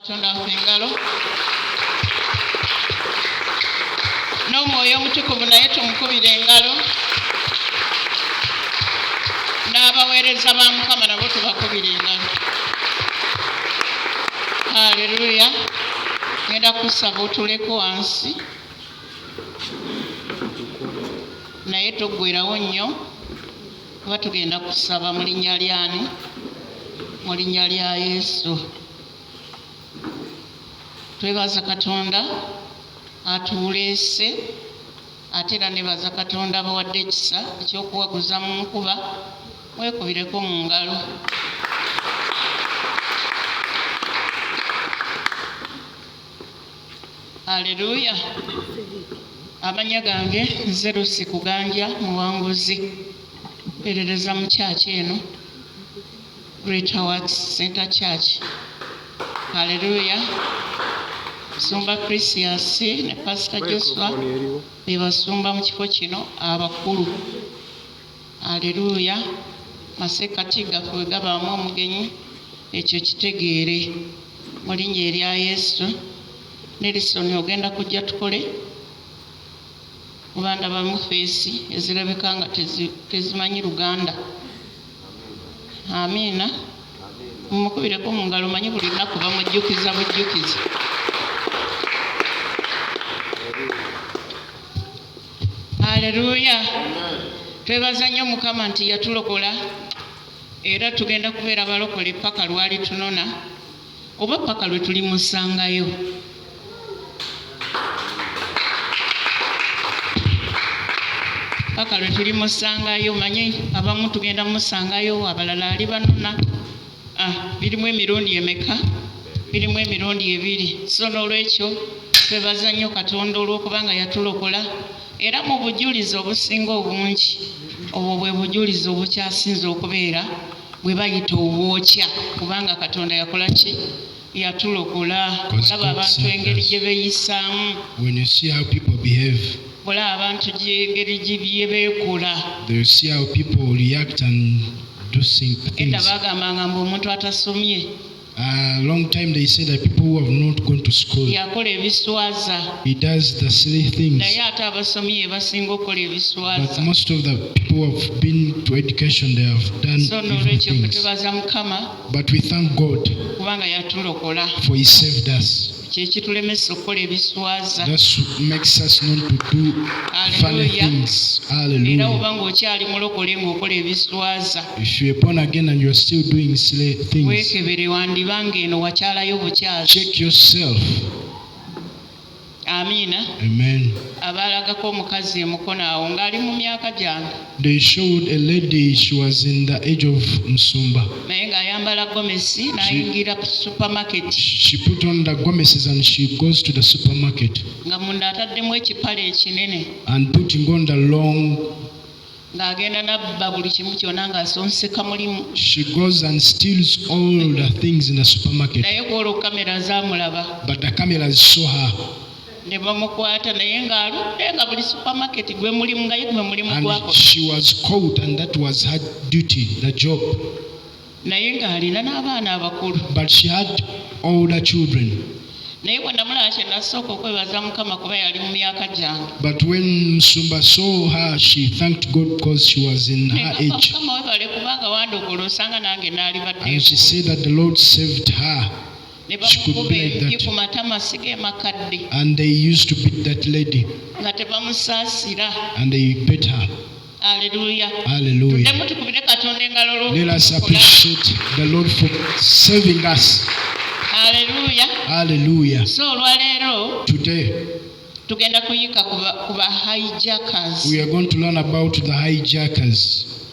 Katonda waffe engalo n'omwoyo omutukuvu naye tumukubire engalo n'abaweereza ba Mukama nabo tubakubire engalo. Haleluya. Ngenda kusaba otuleko wansi naye toggwerawo nnyo kuba tugenda kusaba mu linnya lyani? Mu linnya lya Yesu. Twebaza Katonda atuleese ate era nebaza Katonda abawadde ekisa ekyokuwaguza mu nkuba. Mwekubireko mu ngalo. Haleluya. Amanya gange nze Lucy Kuganja muwanguzi mperereza mu kyaki eno Great Works Center Church. Haleluya. Sumba Christias ne Pastor Joshua bebasumba mu kifo kino abakulu. Haleluya. Masekati gaffe gabaamu omugenyi ekyo kitegeere mu linnya erya Yesu. Nelson ogenda kujja tukole kuba ndabamu feesi ezirabika nga tezimanyi Luganda. Amiina. Mumukubireko mu ngalo manyi buli lunaku bamujjukiza bujjukizi. Haleluya. Twebaza nnyo Mukama nti yatulokola era tugenda kubeera balokole paka lwali tunona oba paka lwe tulimusangayo. Paka lwe tulimusangayo manyi abamu tugenda musangayo abalala ali banona. Birimu emirundi emeka? Birimu emirundi 2. So n'olwekyo twebaza nnyo Katonda olw'okubanga yatulokola era mu bujulizi obusinga obungi obwo bwe bujulizi obukyasinze okubeera bwe bayita obwokya kubanga Katonda yakola ki? Yatulokola. Olaba abantu engeri gye beeyisaamu. When you see how people behave, olaba abantu engeri gye beekola. they see how people react and do Edda things. baagambanga mbu omuntu atasomye A long time they say that people who have not gone to school, yakola ebiswaza he does the silly things. naye ate abasomye basinga okukola But ebiswaza. most of the people who have been to education, they have done So evil n'olwekyo things. twebaza Mukama But we thank God kubanga yatulokola. for He saved us. Kyekitulemesa okukola ebiswaza. That makes us not to do funny Hallelujah. things. Era Hallelujah. oba ng'okyali mulokole ng'okola ebiswaza If you're born again and you're still doing silly things, weekebere wandibanga eno wakyalayo bukyazi. check yourself. Amiina. Amen. Abalagako omukazi emukono awo ng'ali mu myaka gyange They showed a lady, she was in the age of Msumba. naye ng'ayambala gomesi n'ayingira supermarket She put on the gomeses and she goes to the supermarket nga munda ataddemu ekipale ekinene and putting on the long, ng'agenda nabba buli kimu kyonna ng'asonseka mulimu. she goes and steals all the things in the supermarket. Naye gwolwo kamera zaamulaba But the cameras saw her ne bamukwata naye ng'aludde nga buli supermarket gwe mulimu nga ye gwe mulimu and gwako. she was caught, and that was her duty, the job. Naye ng'alina n'abaana abakulu. But she had older children. Naye bwe ndamulaba kye nasooka okwebaza Mukama kuba yali mu myaka gyange. But when Msumba saw her, she thanked God because she was in her Naye age. Mukama webale kubanga wandokola osanga nange naali And she baddeeko. said that the Lord saved her. Ne she could bamukuba be like ebibi that. ku matama siga emakadde And they used to beat that lady nga tebamusaasira. and they beat her. Aleluya. Hallelujah. Tuddemu tukubire Katonda engalo Let us olw'okutulokola. appreciate the Lord for saving us. Haleluya. Hallelujah. So olwaleero Today, tugenda kuyika ku ba hijackers. we are going to learn about the hijackers.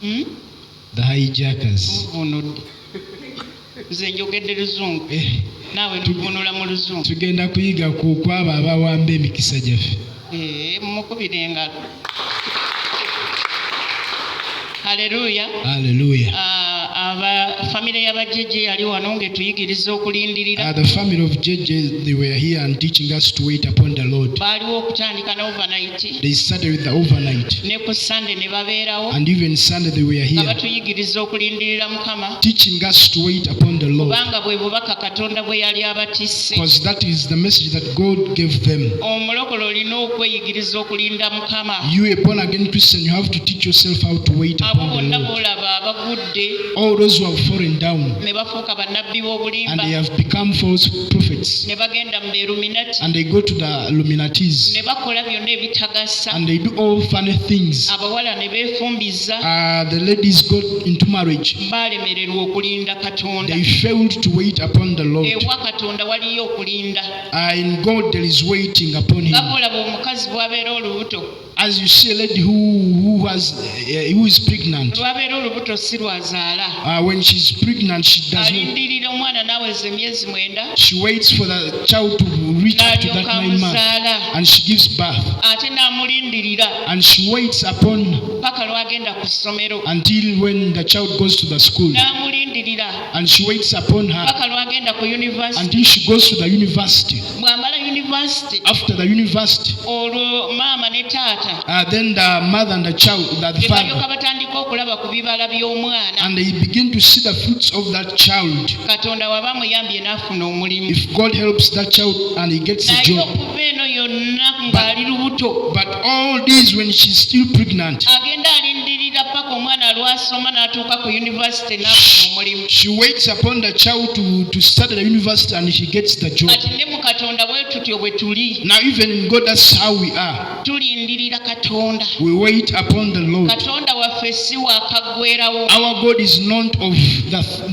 The hijackers. Nvunudde. Nze njogedde Luzungu. Naawe nvunula mu Luzungu. Tugenda kuyiga ku kwabo abawamba emikisa gyaffe. Mumukubire engalo. Haleluya. Hallelujah. famire y'abajjeje yali wano ng'etuyigiriza okulindirira. The family of JJ, they were here and teaching us to wait upon the Lord. Baaliwo okutandika ne overnight. They started with the overnight. Ne ku Sunday ne babeerawo. And even Sunday they were Nga here batuyigiriza okulindirira Mukama. teaching us to wait upon the Lord. Kubanga bwe bubaka Katonda bwe yali abatisse. Because that is the message that God gave them. Omulokole olina okweyigiriza okulinda Mukama. You, a born again Christian, you have to teach yourself how to wait Abo upon bonna the Lord. boolaba abagudde All those who have fallen down ne bafuuka bannabbi and b'obulimba they have become false prophets ne bagenda mu Illuminati and they go to the Illuminatis ne bakola byonna ebitagasa. and they do all funny things. Abawala ne beefumbiza The ladies got into marriage. baalemererwa okulinda Katonda. They failed to wait upon the Lord. Ewa Katonda waliyo okulinda. In God there is waiting upon Him. Nga bw'olaba omukazi bw'abeera olubuto. As you see a lady who is pregnant, Lw'abeera olubuto si lwazaala. when she's pregnant, she does not. Alindirira omwana n'aweza emyezi 9 She waits for the child to reach up to that n'alyoka 9 months, amuzaala. and she gives birth, Ate n'amulindirira and she waits upon paka lw'agenda ku ssomero. until when the child goes to the school, N'amulindirira and she waits upon her paka lw'agenda ku university. until she goes to the university. Bw'amala university After the university, olwo maama ne taata then the mother and the child, the ne balyoka father, batandika okulaba ku bibala by'omwana. and they begin to see the fruits of that child. Katonda waba muyambye n'afuna omulimu. If God helps that child and he gets a Naye job. okuva eno yonna ng'ali lubuto But all this when she's still pregnant, agenda alindirira paka omwana lw'asoma n'atuuka ku university n'afuna omulimu. she waits upon the child to start at the university and she gets the job. Kati ne mu Katonda bwe tutyo bwe tuli. Now even in God, that's how we are. Tulindirira Katonda. We wait upon the Lord. Katonda waffe si waakaggwerawo. Our God is not of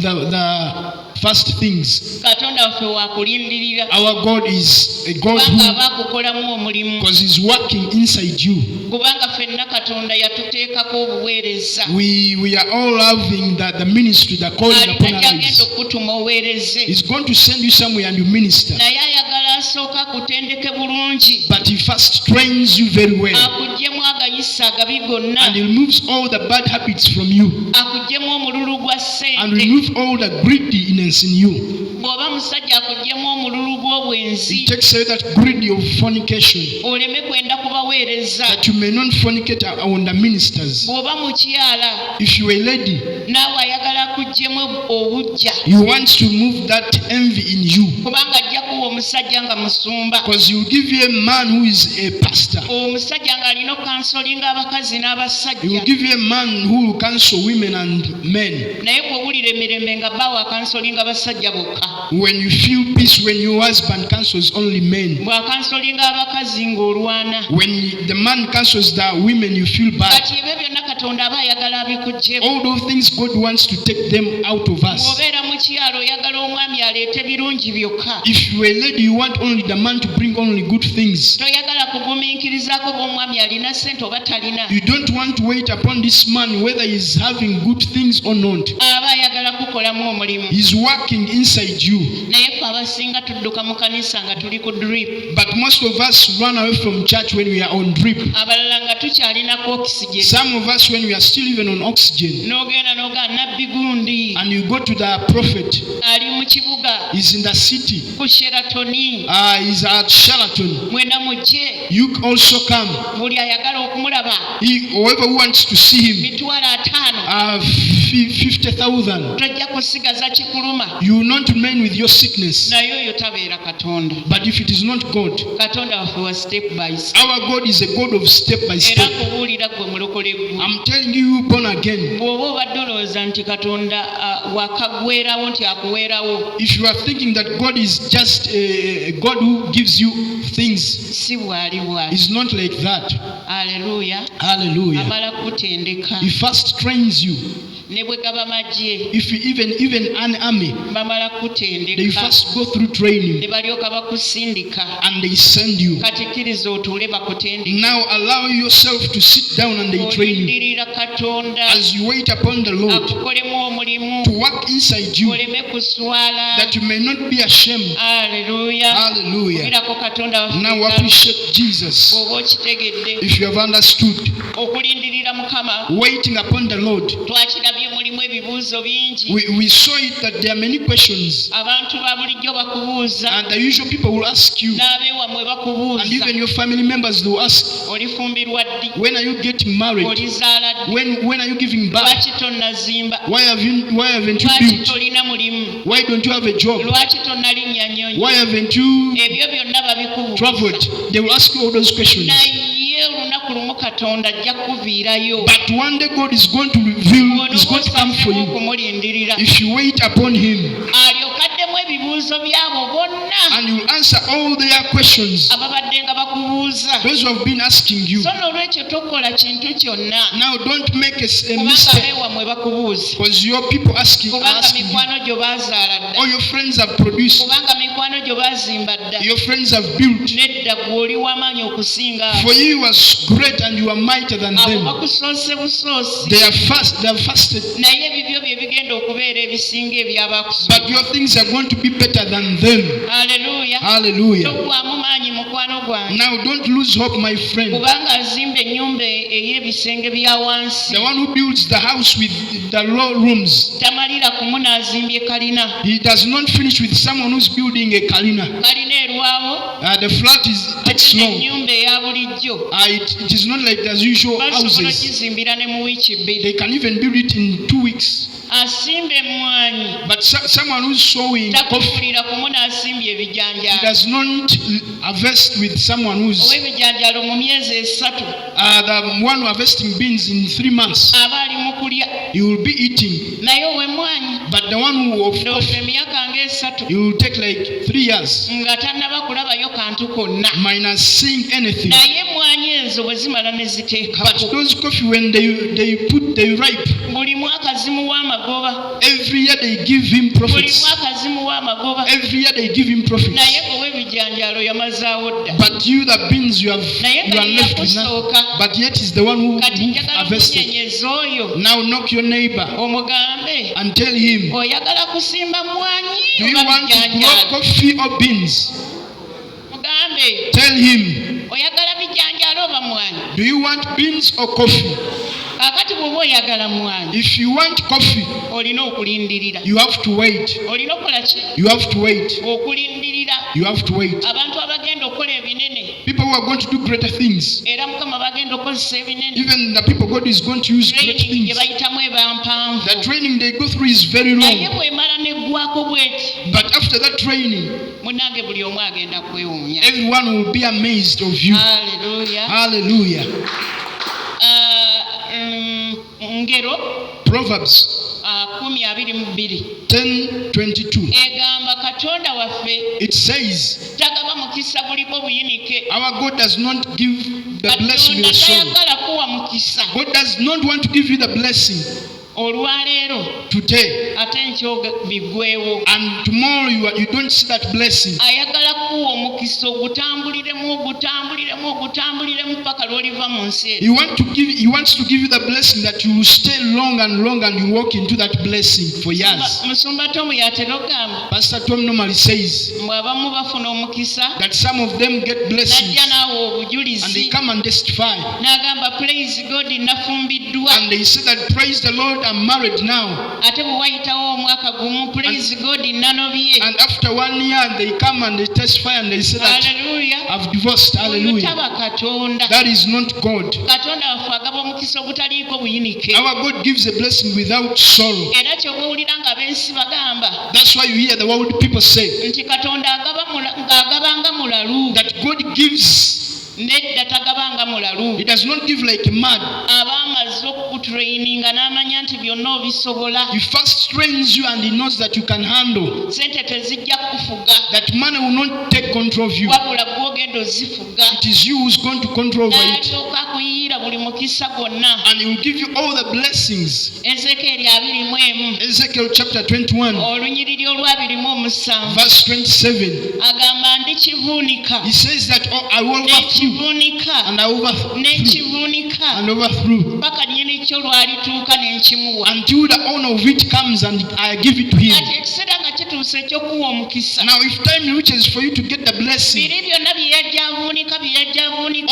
the first things. Katonda waffe waakulindirira. Our God is a God Kubanga who, aba akukolamu omulimu. because He's working inside you. Kubanga ffenna Katonda yatuteekako obuweereza. We are all loving the ministry, the calling upon Alina our gy'agenda lives. okukutuma oweereze. He's going to send you somewhere and you minister. Naye ayagala asooka akutendeke bulungi. But He first trains you very well. Akuggyemu agayisa agabi gonna. And He removes all the bad habits from you. Akuggyemu omululu gwa And ssente. remove all the greediness in you. Bw'oba musajja akuggyemu omululu gw'obwenzi. He takes away that greed of fornication, Oleme kwenda kubaweereza. that you may not fornicate on the ministers. Bw'oba mukyala If you are a lady, naawe ayagala akuggyemu obujja. He wants to remove that envy in you. Kubanga ajja kuwa omusajja nga musumba. Because He will give you a man who is a pastor. Omusajja ng'alina okansolinga abakazi He will n'abasajja. give you a man who will counsel women and men. Naye bw'owulira emirembe nga bba waakansolinga abasajja bokka. When you feel peace when your husband counsels only men. Bw'akansolinga abakazi ng'olwana. When the man counsels the women, you feel bad. Kati ebyo byonna Katonda aba ayagala abikuggyemu. All those things God wants to take them out of us. Bw'obeera mu kyalo oyagala omwami aleete birungi byokka. If you are a lady, you want only the man to bring only good things. Toyagala kugumiikirizaako b'omwami alina ssente oba talina. You don't want to wait upon this man whether he's having good things or not. Aba ayagala kukolamu omulimu. He's working inside you. Naye ffe abasinga tudduka mu kanisa nga tuli ku drip. But most of us run away from church when we are on drip. Abalala nga tukyalinako oxygen. Some of us when we are still even on oxygen. N'ogenda n'ogaa nabbi gundi And you go to the prophet. ali mu kibuga He's in the city. ku Sheratoni. He's at Sheraton. Mwena mujje You also come. buli ayagala okumulaba Whoever wants to see him. mitwalo 5. 50,000. Tojja kusigaza kikuluma. You will not remain with your sickness. Naye oyo tabeera Katonda. But if it is not God, Katonda waffe wa step by step. our God is a God of step by Era step. kubuulira gwe mulokole gwe. I'm telling you, born again. Bw'oba obadde olowooza nti Katonda wakaggweerawo nti akuweerawo, If you are thinking that God is just a God who gives you things, si bw'ali bw'ali. it's not like that. Aleluya. Hallelujah. Amala kutendeka. He first trains you. Ne bwe gaba magye If you even an army, bamala they kutendeka first go through ne training balyoka bakusindika. and they send you. Kati kkiriza otuule bakutendeke. Now allow yourself to sit down and they train you. Olindirira Katonda As you wait upon the Lord akukolemu omulimu, to work inside you, oleme kuswala. that you may not be ashamed. Aleluya. Hallelujah. Kubirako Katonda waffe Now engalo. appreciate Jesus. Bw'oba okitegedde If you have understood, okulindirira Mukama waiting upon the Lord, twakirabye mulimu ebibuuzo ebibuuzo bingi. We saw it that there are many questions. Abantu ba bulijjo bakubuuza. And the usual people will ask you. N'abeewammwe bakubuuza. And even your family members will ask. Olifumbirwa ddi? When are you getting married? Olizaala ddi? When are you giving birth? Lwaki tonnazimba? Why haven't you Lwaki built? tolina mulimu? Why don't you have a job? Lwaki tonnalinnya nnyonyi? Why haven't you Ebyo byonna babikubuuza. traveled? They will ask you all those questions. Naye olunaku lumu Katonda ajja kukuviirayo. But one day God is going to reveal, is going to come for you. Okumulindirira. If you wait upon Him, Alyoka addemu ebibuuzo byabo bonna. and you will answer all their questions, Ababadde nga bakubuuza. those who have been asking you. So n'olwekyo tokola kintu kyonna. Now don't make a Kubanga mistake, abeewammwe bakubuuza. because your people are Kubanga asking you. mikwano gyo baazaala dda. All your friends have produced, Kubanga mikwano gyo baazimba dda. your friends have built. Nedda gwe oli w'amaanyi okusinga. For you was great and you are mightier than Abo them. bakusoose busoosi. They have fasted, Naye ebibyo bye bigenda okubeera ebisinga ebyabakusooka. but your things are going to be better than them. Haleluya. Hallelujah. Toggwamu maanyi mukwano gwange. Now don't lose hope, my friend. Kubanga azimba ennyumba ey'ebisenge bya wansi. The one who builds the house with the low rooms, Tamalira kumu n'azimbye kalina. he does not finish with someone who's building a kalina. Kalina erwawo. The flat takes Ate long. ennyumba eya bulijjo. It is not like as usual Basobola houses. ogizimbira ne mu wiiki bbiri. They can even build it in 2 weeks. Asimba emmwanyi. But someone who's sowing coffee, Takufulira kumu n'asimbye he ebijanjaalo. does not harvest with someone who's Ow'ebijanjaalo mu myezi esatu. the one who harvesting beans in 3 months. Aba ali mu kulya. He will be eating. Naye ow'emmwanyi. But the one who of Ndowooza coffee, emyaka ng'esatu. he will take like 3 years Nga tannaba kulabayo kantu konna. minus seeing anything. Naye emmwanyi ezo bwe zimala ne But ziteekako. those coffee, when they ripe, Buli mwaka zimuwa amagoba. every year they give him Buli profits. mwaka zimuwa amagoba. Every year they give him profits. Naye ow'ebijanjaalo yamazaawo dda. But you, the beans, you are left with nothing. Yakusooka. But yet is the one who Kati njagala harvested. kunyenyeza oyo. Now knock your neighbor Omugambe. and tell him, Oyagala kusimba mmwanyi do you oba want to grow bijanjaalo? coffee or beans? Mugambe. Tell him, Oyagala bijanjaalo oba mmwanyi? do you want beans or coffee? Kaakati bw'oba oyagala mmwanyi, If you want coffee, olina okulindirira. you have to wait. Olina okukola ki? You have to wait. Okulindirira. You have to wait. Abantu abagenda okukola ebinene People who are going to do greater things, era Mukama bagenda okukozesa ebinene. even the people God is going to use great Training gye things. bayitamu eba mpanvu. The training they go through is very Naye long. bw'emala n'eggwako bw'eti, But after that training, munnange buli omu agenda kwewuunya. everyone will be amazed of you. Haleluya. Hallelujah. Ngero Proverbs 10:22 10:22. egamba Katonda waffe It says, tagaba mukisa buliko buyinike. our God does not give the blessing Katonda with sorrow. tayagala kuwa mukisa God does not want to give you the blessing olwaleero today, ate enkyo biggweewo. and tomorrow you don't see that blessing. Ayagala kuwa omukisa ogutambuliremu paka lw'oliva mu nsi eno. He wants to give you the blessing that you will stay long and long and you walk into that blessing for years. Musumba Tomu yatera okugamba Pastor Tom normally says mbw'abamu bafuna omukisa that some of them get blessings najja naawe and they obujulizi come and testify n'agamba praise God nafumbiddwa. and they say that praise the Lord, I'm married now. Ate bwe wayitawo omwaka gumu praise God nanobye. And after 1 year they come and they testify and they say that Haleluya. I've divorced. Oyo Hallelujah. taba Katonda. That is not God. Katonda waffe agaba omukisa ogutaliiko buyinike. Our God gives a blessing without sorrow. Era ky'oba owulira ng'abensi bagamba That's why you hear the world people say nti Katonda ng'agabanga mulalu. that God gives. Nedda tagabanga mulalu. He does not give like a man. Aba amaze okukutraininga n'amanya nti byonna obisobola. He first trains you and he knows that you can handle. Sente tezijja kufuga. That money will not take control of you. Wabula gw'ogenda ozifuga. It is you who's going to control over it. N'alyoka akuyiira buli mukisa gwonna. And he will give you all the blessings. Ezekeeri 21 Ezekiel chapter 21 olunyiriri olw'27 verse 27. agamba ndikivuunika He says that I will overthrew nekivuunika and I overthrew nekivuunika and overthrew paka nnyini kyo lwalituuka n'enkimuwa. until the owner of it comes and I give it to him. Kati ekiseera nga kituuse ekyokuwa omukisa, Now if time reaches for you to get the blessing, biri byonna bye yajja avuunika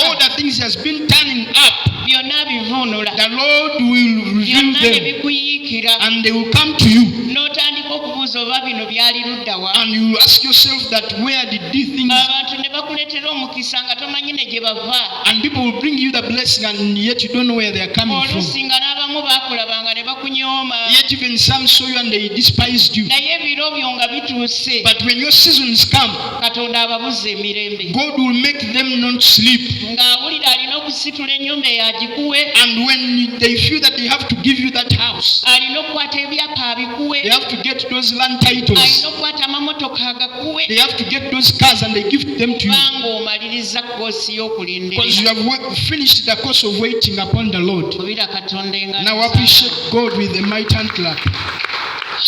all the things he has been turning up, byonna bivuunula the Lord will reveal byonna ne them, bikuyiikira and they will come to you. n'otandika okubuuza oba bino byali ludda wa And you will ask yourself that where did these things, abantu ne bakuleetera omukisa nga tomanyi ne gye bava and people will bring you the blessing and yet you don't know where they are coming from. oluusi nga n'abamu baakulabanga ne bakunyooma Yet even some saw you and they despised you. naye ebiro byo nga bituuse But when your seasons come, katonda ababuza emirembe God will make them not sleep. ng'awulira alina okusitula ennyumba eyagikuwe And when they feel that they have to give you that house, alina okukwata ebyapa abikuwe they have to get those land titles, alina okukwata amamotoka agakuwe they have to get those cars and they give them to you. kubanga omaliriza koosi Because you y'okulindirira have finished the course of waiting upon the Lord. kubira katonda Now appreciate God with a mighty hand clap.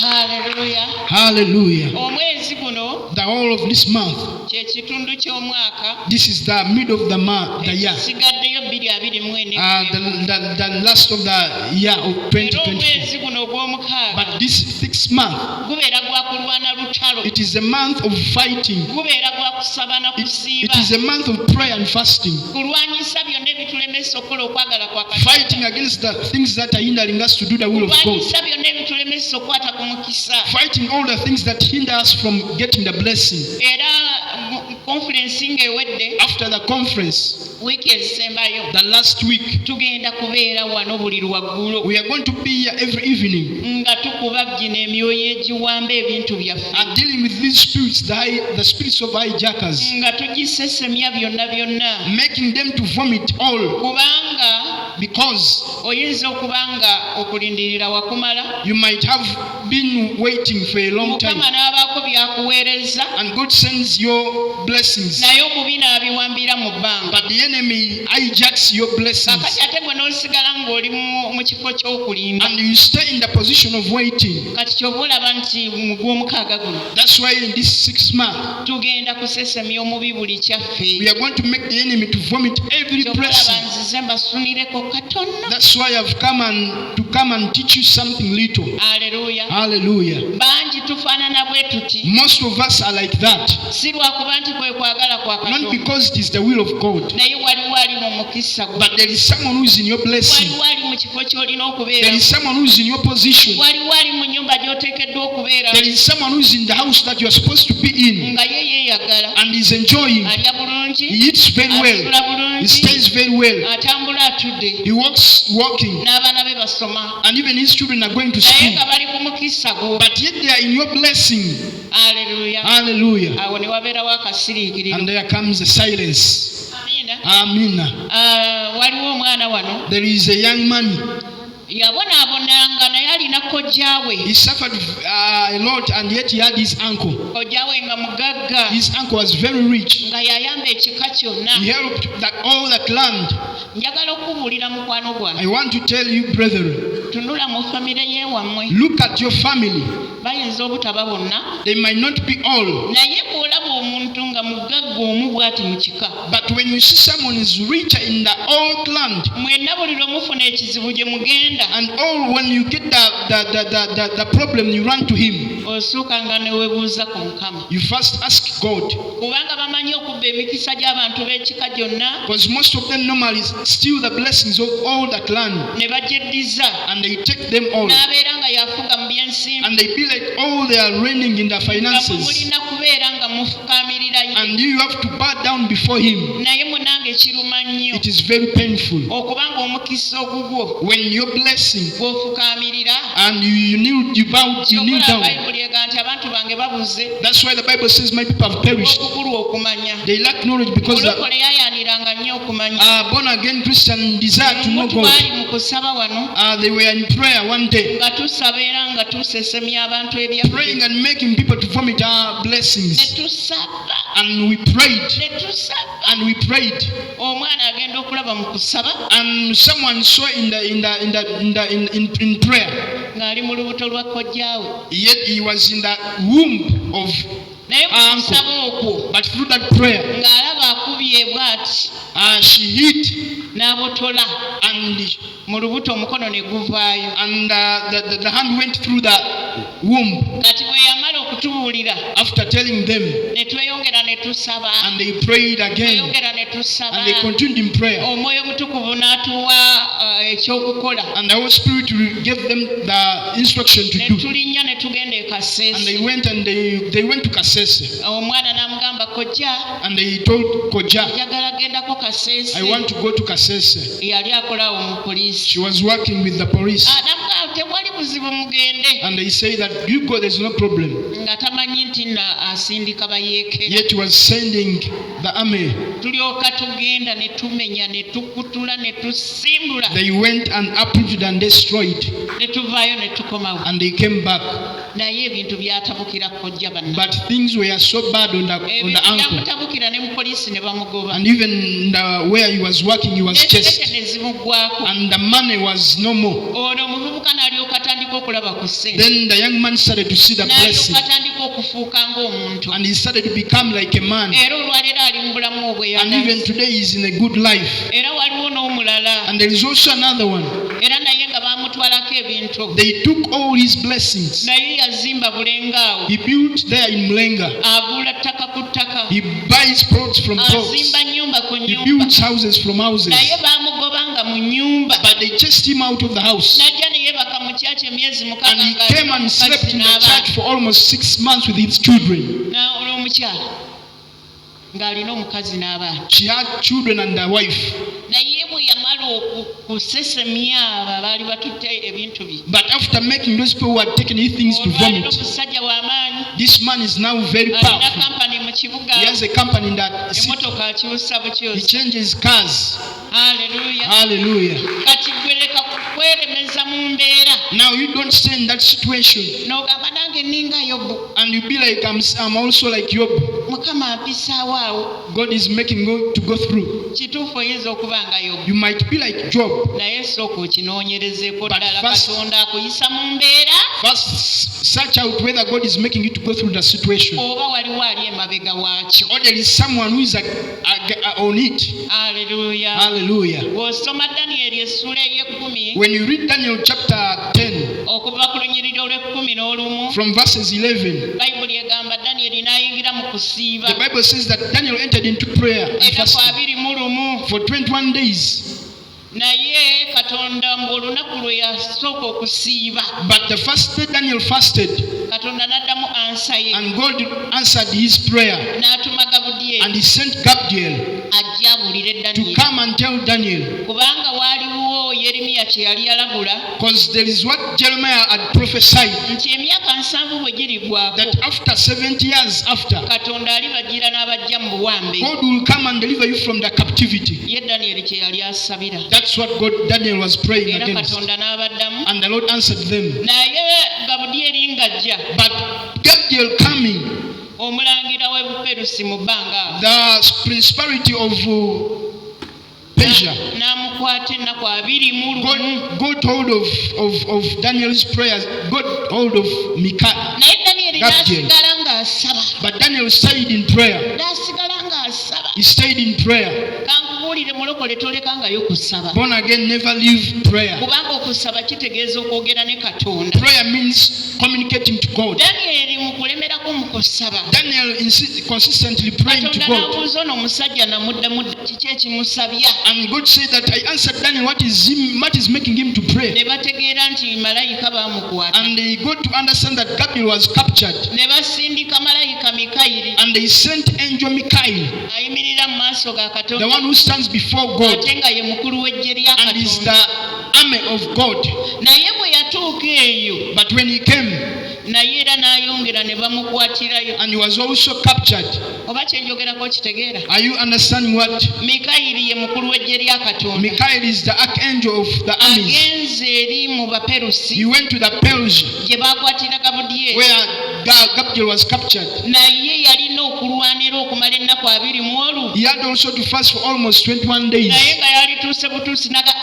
haleluya Hallelujah. omwezi guno The whole of this month, kye kitundu ky'omwaka this is the mid of the month, the year, sigaddeyo 2024 the last of the year of era 2024. omwezi guno ogw'omukaaga But this 6th month, gubeera gwa kulwana lutalo it is a month of fighting. gubeera gwa kusaba na It kusiiba is a month of prayer and fasting. kulwanyisa byonna ebitulemesa okukola okwagala kwa Fighting against the things that are hindering us to do the will of God. kulwanyisa byonna ebitulemesa okukwata ku mukisa Fighting all the things that hinder us from getting the blessing. era konferensi ng'ewedde After the conference, wiiki ezisembayo the last week, tugenda kubeera wano buli lwaggulo we are going to be here every evening nga tukuba gino emyoyo egiwamba ebintu byaffe and dealing with these spirits, the spirits of hijackers, nga tugisesemya byonna byonna making them to vomit all, kubanga because oyinza okuba nga okulindirira wakumala you might have been waiting for a long time mukama n'abaako byakuweereza and God sends your blessings, naye omubi n'abiwambira mu bbanga but the enemy hijacks your blessings kakati ate gwe n'osigala ng'oli mu kifo ky'okulinda and you stay in the position of waiting. kati kyova olaba nti mu gw'omukaaga guno That's why in this 6th month, tugenda kusesemya omubi buli kyaffe we are going to make the enemy to vomit every kyobalaba blessing. nzize mbasunireko katono That's why I've come and teach you something little. aleluya Hallelujah. bangi tufaanana bwe tuti Most of us are like that, si lwakuba nti kwe kwagala kwa not katonda because it is the will of God, naye waliwo ali mu mukisa gwo but there is someone who is in your blessing. waliwo ali mu kifo ky'olina There okubeera is someone who is in your position. waliwo ali mu nnyumba gy'oteekeddwa okubeera There is someone who is in the house that you are supposed to be in nga ye yeeyagala and is enjoying. alya bulungi He eats very well. asula He bulungi stays very well. atambula atudde He walking, n'abaana be basoma and even his children are going to naye school. nga bali ku mukisa gwo But yet they are in your blessing. aleluya Hallelujah. awo ne wabeerawo akasiriikiriro And there comes the silence. amiina Amen. waliwo omwana wano There is a young man. yabonaabonanga naye alina kojjaawe He suffered a lot, and yet he had his uncle. kojjaawe nga mugagga His uncle was very rich. nga yayamba ekika kyonna He helped all that land. njagala okubuulira mukwano gwange I want to tell you, brethren, tunula mu famire yewammwe look at your family. bayinza obutaba bonna They might not be all, naye bw'olaba omuntu nga mugagga omu bw'ati mu kika but when you see someone is richer in the old land, mwenna buli lwe mufuna ekizibu gye mugenda and all when you get the problem, you run to him. osooka nga ne weebuuza ku mukama You first ask God, kubanga bamanyi okubba emikisa gy'abantu b'ekika gyonna because most of them normally steal the blessings of all that land, ne bagyeddiza and they take them all, n'abeera nga yafuga mu byensimbi and they be like, oh, they are reigning in the nga finances, mulina kubeera nga mufukaamirira ye and you have to bow down before him. naye munange kiruma nnyo It is very painful okubanga omukisa ogugwo when your blessing gw'ofukaamirira and you kneel kyokola down. bayibuli ega nti abantu bange babuze That's why the Bible says my people have perished. okugulu okumanya They lack knowledge because the olokole yayaniranga nnyo okumanya born again Christian desire to know God. twali mu kusaba wano They were in prayer one day, nga tusaba era nga tusesemya abantu ebyaffe praying and making people to vomit our ne blessings. tusaba And we prayed, ne tusaba and we prayed, omwana agenda okulaba mu kusaba and someone saw in prayer. ng'ali mu lubuto lwa kojjaawe Yet he was in the womb of naye her mu kusaba ankle. okwo But through that prayer, ng'alaba akubye bw'ati she hit, n'abotola and mu lubuto omukono ne guvaayo. the hand went through the womb. Kati bwe yamala okutubuulira After telling them, ne tweyongera ne tusaba, and they prayed again, tweyongera ne tusaba, and they continued in prayer. omwoyo omutukuvu n'atuwa ekyokukola, And the Holy Spirit gave them the instruction to ne do. tulinnya ne tugenda e And they Kasese. went and they went to Kasese. Omwana n'amugamba kojja And they told Koja, njagala gendako Kasese. I want to go to Kasese. Yali akolawo mu poliisi. She was working with the police. N'amugamba tewali buzibu mugende, And they say that you go, there's no problem. nga tamanyi nti asindika bayeekera. Yet he was sending the army. Tulyoka tugenda ne tumenya ne tukutula ne tusimbula They went and uprooted and destroyed. ne tuvaayo ne tukomawo. And they came back. Naye ebintu byatabukira kojja banna. But things were so bad on the Ebintu ankle. byamutabukira ne mu poliisi ne bamugoba. And even where he was working, he was N'entegeke chased. ne zimuggwako. And the money was no more. Ono omuvubuka n'alyoka atandika okulaba ku ssente. Then the young man started to see the blessing. N'alyoka atandika okufuuka ng'omuntu. And he started to become like a man. Era olwaleero ali mu bulamu And even obweyagazi. today he's in a good life. Era waliwo n'omulala. And there is also another one. Era naye nga baamutwalako ebintu. They took all his blessings. Naye yazimba bulenga awo. He built there in Mlenga. Agula ttaka ku ttaka. He buys plots from plots. Azimba nnyumba ku He nnyumba. builds houses from houses. Naye baamugobanga mu nnyumba. But they chased him out of the house. N'ajja ne yeebaka mu kyaki emyezi mukaaga And he ng'ali came and slept n'omukazi in the church n'abaana. for almost 6 months with his children. Olw'omukyala ng'alina omukazi n'abaana. She had children and a wife. Naye bwe yamala okusesemya abo abaali batutte ebintu bye. But after making those people who had taken his things to Olwaliro vomit, omusajja w'amaanyi. this man is now very Alina powerful. kampani mu kibuga. He has a company in that city. Emmotoka akyusa He bukyusa. changes cars. Haleluya. Hallelujah. Kati gwe leka kweremeza mu mbeera. Now you don't stay in that situation N'ogamba nange ninga Yobu. and you be like, I'm also like Job. Mukama ampisaawo awo. God is making you to go through. Kituufu oyinza okuba nga Yobu. You might be like Job. Naye sooka okinoonyerezeeko But ddala first- Katonda akuyisa mu mbeera First, search out whether God is making you to go through the situation, oba waliwo ali emabega waakyo. or there is someone who is on it. Haleluya. Hallelujah. Bw'osoma Danyeri essula ey'ekkumi When you read Daniel chapter 10, okuva ku lunyiriri olw'ekkumi n'olumu, from verses 11, Bayibuli egamba Danyeri n'ayingira mu kusiiba the Bible says that Daniel entered into prayer and ennaku fasting 21 for 21 days. naye Katonda olunaku lwe yasooka okusiiba But the first day Daniel fasted, Katonda n'addamu ansa ye and God answered his prayer, n'atuma Gabudyeri and he sent Gabriel ajja abuulire to Danyeri come and tell Daniel, kubanga waaliwo Yeremiya kye yali yalabula because there is what Jeremiah had prophesied, nti emyaka 7 bwe girigwako that after 70 years after, Katonda alibajjira n'abajja mu buwambe. God will come and deliver you from the captivity. Ye Danyeri kye yali asabira That's what Daniel was praying era against. Katonda n'abaddamu. And the Lord answered them. Naye Gabudyeri ng'ajja But Gabriel coming, omulangira w'e Buperusi mu bbanga awo, the principality of Persia, n'amukwata ennaku 21 got hold of Daniel's prayers, got hold of Micaiah. naye Danyeri Gabriel. n'asigala ng'asaba But Daniel stayed in prayer. n'asigala ng'asaba. He stayed in prayer. Kankubuulire mulokole tolekangayo kusaba Born again, never leave prayer. kubanga okusaba kitegeeza okwogera ne Katonda. Prayer means communicating to God. Danyeri mu kulemerako mu kusaba Daniel consistently praying to Katonda God. n'abuuza ono omusajja namuddamu kiki ekimusabya. And God said that I answered Daniel what is making him to pray. Ne bategeera nti malayika baamukwata And they got to understand that Gabriel was captured. ne basindika malayika Mikayiri And they sent angel Michael, ayimirira mu maaso ga the Katonda one who stands before God ate nga ye mukulu w'eggye lya and is Katonda. the army of God. Naye bwe yatuuka eyo But when he came, naye era n'ayongera ne bamukwatirayo. and he was also captured. Oba kyenjogerako kitegeera? Are you understanding what? Mikayiri ye mukulu w'eggye lya Katonda. Michael is the archangel of the armies. Agenze eri mu Baperusi He went to the Persia gye baakwatira Gabudyeri. where Gabriel was captured. Naye yalina okulwanira okumala ennaku 21 He had also to fast for almost 21 days. naye nga yalituuse butuusi naga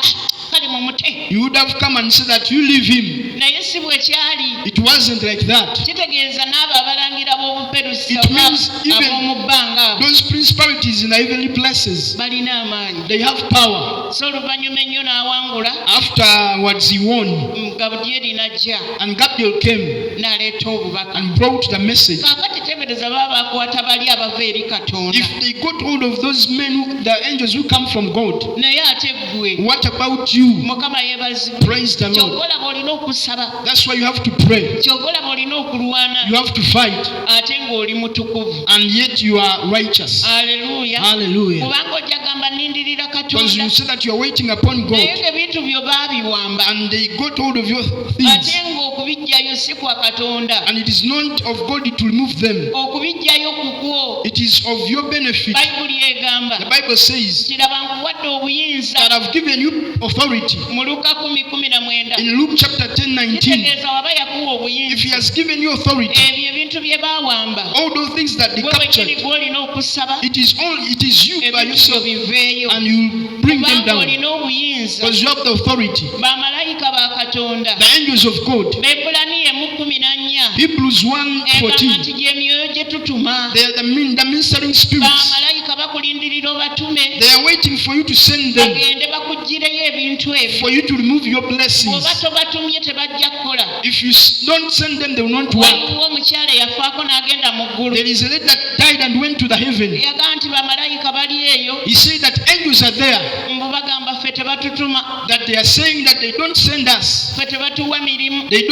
kale mumute. He would have come and said that you leave him. Naye si bwe kyali It wasn't like that. kitegeeza n'abo abalangira b'obuperusi It means even ab'omu bbanga abo those principalities in the heavenly places, balina amaanyi. they have power. So oluvannyuma ennyo n'awangula, Afterwards he won, Gabudyeri n'ajja and Gabriel came n'aleeta obubaka. and brought the message. Kaakati teebereza baba bakwata bali abava eri Katonda. If they got hold of those men, the angels who come from God, Naye ate ggwe what about you? Mukama yeebazibwe. Praise the Lord. Ky'okolaba olina okusaba, That's why you have to pray. ky'okolaba olina okulwana, You have to fight, ate ng'oli mutukuvu. and yet you are righteous. Aleluya. Hallelujah. Kubanga ojja gamba nnindirira Because Katonda, you say that you are waiting upon naye God, ng'ebintu byo baabiwamba, and they got hold of your ate things, ng'okubiggyayo si kwa Katonda, and it is not of God to remove them. okubiggyayo kukwo. It is of your benefit. Bayibuli egamba The Bible says kiraba nkuwadde obuyinza that I've given you authority. mu Luka 10:19. In Luke chapter 10:19, Kitegeeza waba yakuwa if he obuyinza, has given you authority, ebyo ebintu bye baawamba, all those things that they gwe wenyini captured, gw'olina okusaba it is you by ebintu byo yourself, biveeyo, and you bring them kubanga down olina obuyinza. because you have the authority. Bamalayika ba Katonda, The angels of God, Beebulaniya 14 Hebrews egamba 1:14, nti gy'emyoyo gye tutuma, they are the ministering spirits. bamalayika bakulindirira obatume They are waiting for you to send them, bagende bakuggyireyo ebintu ebyo. for you to remove your blessings. Bw'oba tobatumye tebajja kukola. If you don't send them, they will not work. Waliwo omukyala eyafaako n'agenda mu ggulu, There is a lady that died and went to the heaven. yagamba nti bamalayika bali eyo, He said that angels are there, mbu bagamba ffe tebatutuma, that they are saying that they don't send us. ffe tebatuwa mirimu. They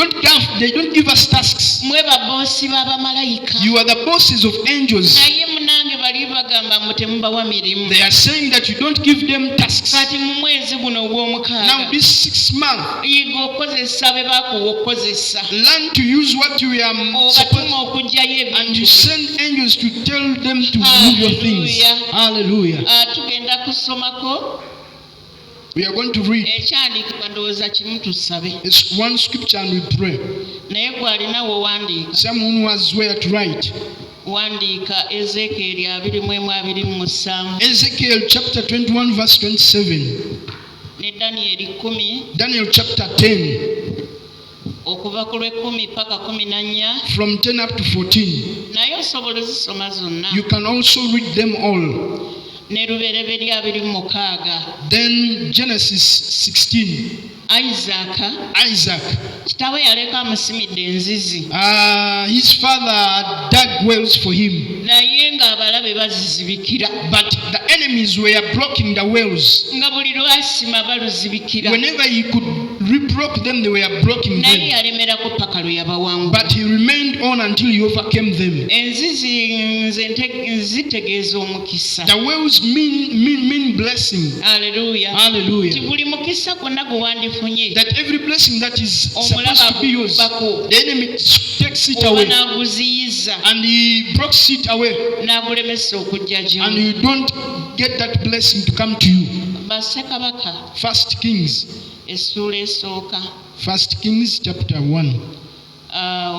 don't give us tasks. Mwe baboosi b'abamalayika, You are the bosses of angels. naye munange bali bagamba mbu temubawa mirimu. They are saying that you don't give them tasks. Kati mu mwezi guno Now ogw'omukaaga, this 6th month, yiga okozesa be baakuwa okukozesa, learn to use what you are obatuma supposed, okuggyayo and you ebintu. send angels to tell them to remove your things. Hallelujah. Tugenda kusomako We are going to read. ekyandiikibwa ndowooza kimu tusabe, It's one scripture and we pray. naye gw'alinawo wandiika. Someone who has where to write. Wandiika Ezeekeri 20:27 Ezekiel chapter 21 verse 27. ne Danyeri 10 Daniel chapter 10 okuva ku lw'ekkumi paka 14, from 10 up to 14. naye osobola ozisoma zonna. You can also read them all. Ne Lubereberye 26. Then Genesis 16. Isaaka Isaac, kitaawe yaleka amusimidde enzizi, his father dug wells for him, naye ng'abalabe bazizibikira, but the enemies were blocking the wells. nga buli lwasima baluzibikira, Whenever he could reblock them, they were blocking naye them. yalemerako paka lwe yabawangula. But he remained on until he overcame them. Enzizi zitegeeza omukisa. The wells mean blessing. Aleluya. Hallelujah. Ti buli mukisa gwonna gwe wandifunye That every blessing that is supposed omulaba to be yours, agukubako the enemy takes it oba away n'aguziyiza and he blocks it away, n'agulemesa okujja and gy'oli. you don't get that blessing to come to you. Bassekabaka First Kings, essuula esooka, First Kings chapter 1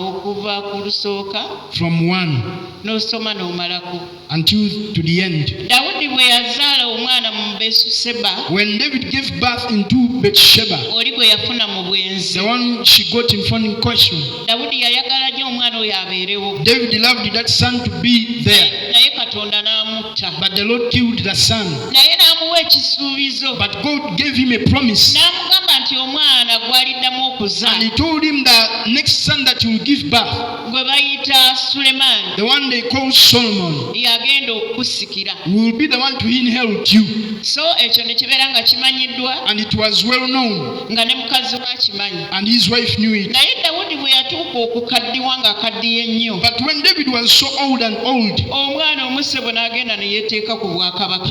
okuva ku lusooka from 1 n'osoma n'omalako. until to the end. Dawudi bwe yazaala omwana mu Besuseba, When David gave birth into Bathsheba, oli gwe yafuna mu bwenzi, the one she got in funny question, Dawudi yayagala nnyo omwana oyo abeerewo, David loved that son to be there, naye Katonda n'amutta, but the Lord killed the son. naye n'amuwa ekisuubizo, But God gave him a promise, n'amugamba nti omwana gw'aliddamu and okuzaala he told him the next son that he will give birth, gwe bayita Sulemaani, the one they call Solomon, yagenda okukusikira. will be the one to inherit you. So ekyo ne kibeera nga kimanyiddwa, And it was well known, nga ne mukazi we akimanyi. and his wife knew it. Naye Dawudi bwe yatuuka okukaddiwa ng'akaddiye nnyo, But when David was so old, omwana omusebo n'agenda ne yeeteeka ku bwakabaka.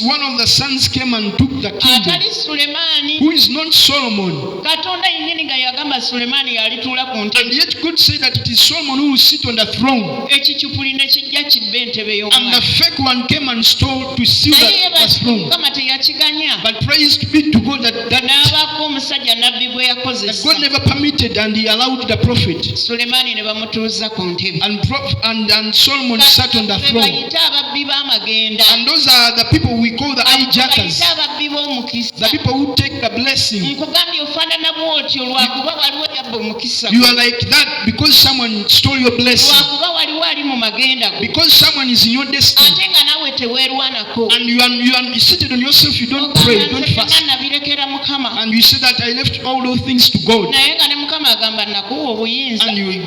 one of the sons came and took the kingdom, Atali Sulemaani, who is not Solomon. Katonda yennyini nga yagamba Sulemaani yalituula ku ntebe. And yet God said that it is Solomon who will sit on the throne. Ekicupuli ne kijja kibba entebe And the y'omwana. fake one came and stole to steal Naye the throne. Mukama teyakiganya. But praise be to God that N'abaako omusajja nabbi gwe God yakozesa. never permitted, and he allowed the prophet. Sulemaani ne bamutuuza ku ntebe. And Solomon sat on the Be throne. bayita bayita ababbi b'amagenda, And those are the people we call the hijackers. bayita ababbi b'omukisa. The people who take the blessing. Nkugambye ofaanana bw'otyo lwakuba waliwo yabba omukisa You are like that because someone stole your blessing. lwakuba waliwo ali mu magenda go, Because someone is in your destiny. ate nga naawe teweerwanako. And you are seated on yourself, you don't pray, you don't fast. nabirekera Mukama, And you say that I left all those things to God. naye nga ne Mukama agamba nakuwa obuyinza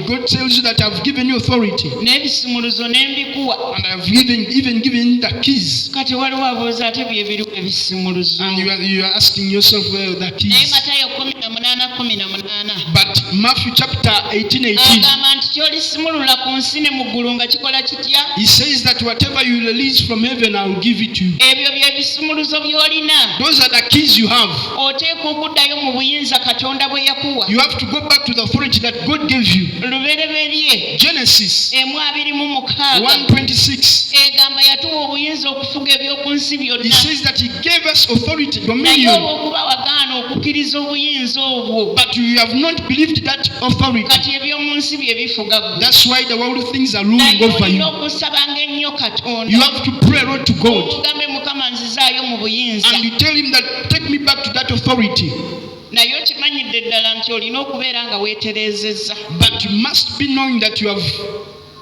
God tells you that I've given you authority. n'ebisimuluzo ne mbikuwa. And I've even given the keys. Kati waliwo abooza ate bye biriwo ebisimuluzo. And you are asking yourself where the Naye keys. Matayo 18:18 But Matthew chapter 18:18, agamba nti ky'olisimulula ku nsi ne mu ggulu nga kikola kitya? he says that whatever you release from heaven, I will give it to you. Ebyo bye bisumuluzo by'olina. Those are the keys you have. Oteekwa okuddayo mu buyinza Katonda bwe yakuwa. You have to go back to the authority that God gave you. Lubereberye Genesis 1:26 1:26. egamba yatuwa obuyinza okufuga eby'oku nsi He byonna. says that he gave us authority, Naye dominion, olw'okuba wagaana okukkiriza obuyinza obwo, but you have not believed that authority. kati eby'omu nsi bye bifuga ggwe. That's why the world things are ruling Naye over olina you. okusabanga ennyo Katonda. You have to pray Lord to God, Ogambe Mukama nzizaayo mu buyinza. and you tell him that take me back to that authority. Naye okimanyidde ddala nti olina okubeera nga weetereezezza. But you must be knowing that you have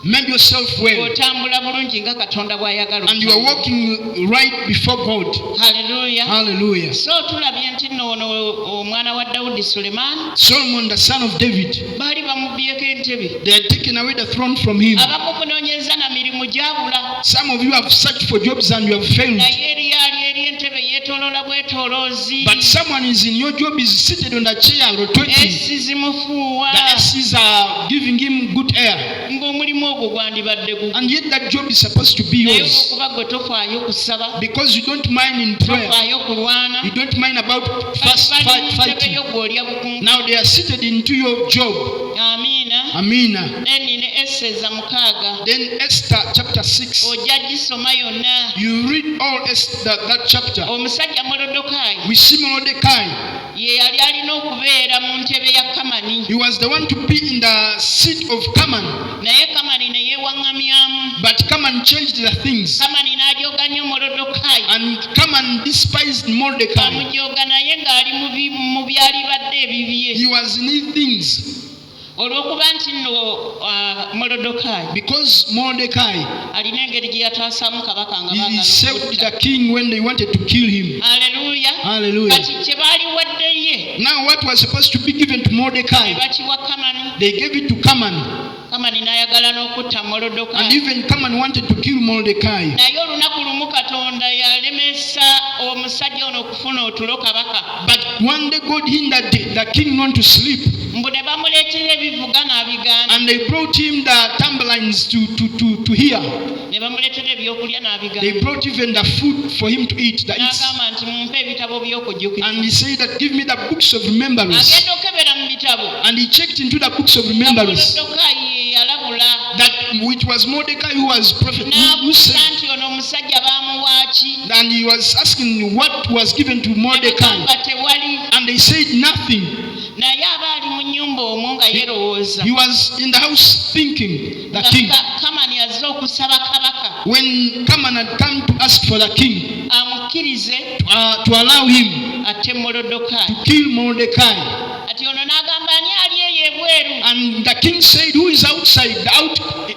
made yourself well, Otambula bulungi nga Katonda bw'ayagala. and you are walking right before God. Haleluya. Hallelujah. So tulabye nti nno ono omwana wa Dawudi Sulemaani Solomon, the son of David, baali bamubbyeko entebe. they had taken away the throne from him. Abamu kunoonyeza na mirimu gyabula. Some of you have searched for jobs and you have failed. Naye eriyali ery'entebe yeetooloola bwetooloozi. But someone is in your job, is seated on the chair rotating. Essi zimufuuwa. The ACs are giving him good air. Ng'omulimu ogwo gwandibadde gugwo. And yet that job is supposed to be Naye yours. olw'okuba gwe tofaayo kusaba, Because you don't mind in prayer. tofaayo kulwana, You don't mind about fast bali mu ntebe fighting. yo gw'olya bukungu. Now they are seated into your job. Amiina. Amina. Ennine Eseza 6. Then Esther chapter 6. Ojja gisoma yonna. You read all Esther, that chapter. Omusajja Molodokayi We see Mordecai. ye yali alina okubeera mu ntebe ya Kamani, He was the one to be in the seat of Haman. naye Kamani ne yeewaŋŋamyamu. But Haman changed the things. Kamani n'ajooga nnyo Molodokayi, And Haman despised Mordecai. amujooga naye ng'ali mu byalibadde ebibye. He was in his things. Olw'okuba nti nno Molodokayi Because Mordecai, alina engeri gye yataasaamu kabaka nga he baagala saved okutta. the king when they wanted to kill him. Haleluya. Hallelujah. Kati kye baaliwadde ye Now what was supposed to be given to ne Mordecai, bakiwa Kamani. they gave it to Haman. Kamani n'ayagala n'okutta And Molodokayi. even Haman wanted to kill Mordecai. Naye olunaku lumu Katonda yalemesa omusajja ono okufuna otulo kabaka. But one day God hindered the king not to sleep. Mbu ne bamuleetera ebivuga n'abigaana. And they brought him the tambourines to hear. Ne bamuleetera ebyokulya n'abigaana. They brought even the food for him to eat. The eats. N'agamba nti mumpe ebitabo by'okujjukira. And he said that give me the books of remembrance. Agenda okebera mu bitabo. And he checked into the books of remembrance. Molodokayi yalabula. That which was Mordecai who was prophet, who N'abuuza said, nti ono omusajja baamuwaaki. and he was asking what was given to Ne Mordecai. bagamba tewali. And they said nothing. Naye aba ali mu nnyumba omwo nga yerowooza. He was in the house thinking, the king. Kamani azze okusaba kabaka When Haman had come to ask for the king amukkirize to allow him atte Molodokayi. to kill Mordecai. Ati ono n'agamba ani ali eyo ebweru. And the king said, who is outside,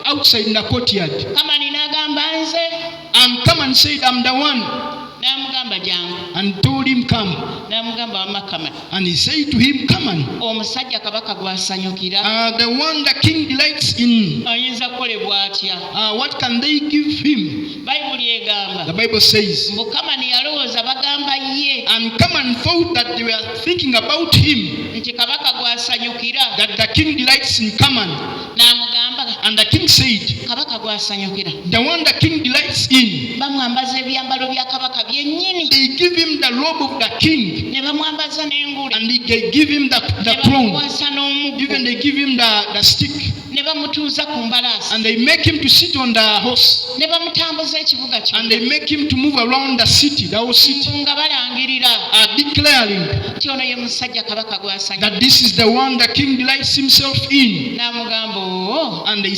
outside in the courtyard? Kamani n'agamba nze. And Haman said, I'm the one. N'amugamba jangu. And told him, come. N'amugamba wamma Kamani. And he said to him, come on. Omusajja kabaka gw'asanyukira. The one the king delights in. Ayinza kukolebwa atya? What can they give him? Bayibuli egamba. The Bible says. Mbu Kamani yalowooza bagamba ye. And Haman thought that they were thinking about him. Nti kabaka gw'asanyukira. That the king delights in Haman. N'amugamba. And the king said, Kabaka gw'asanyukira. the one the king delights in. Bamwambaza ebyambalo bya kabaka byennyini. They give him the robe of the king. Ne bamwambaza n'engule. And they give him the Ne crown. bamukwasa n'omuggo. Even they give him the stick. Ne ne bamutuuza ku mbalaasi and they make him to sit on the horse, ne bamutambuza ekibuga and they kyonna make him to move around the city, the whole city, nga balangirira declaring nti ono ye musajja kabaka gw'asanyusa. that this is the one the king delights himself in. N'amugamba oo And he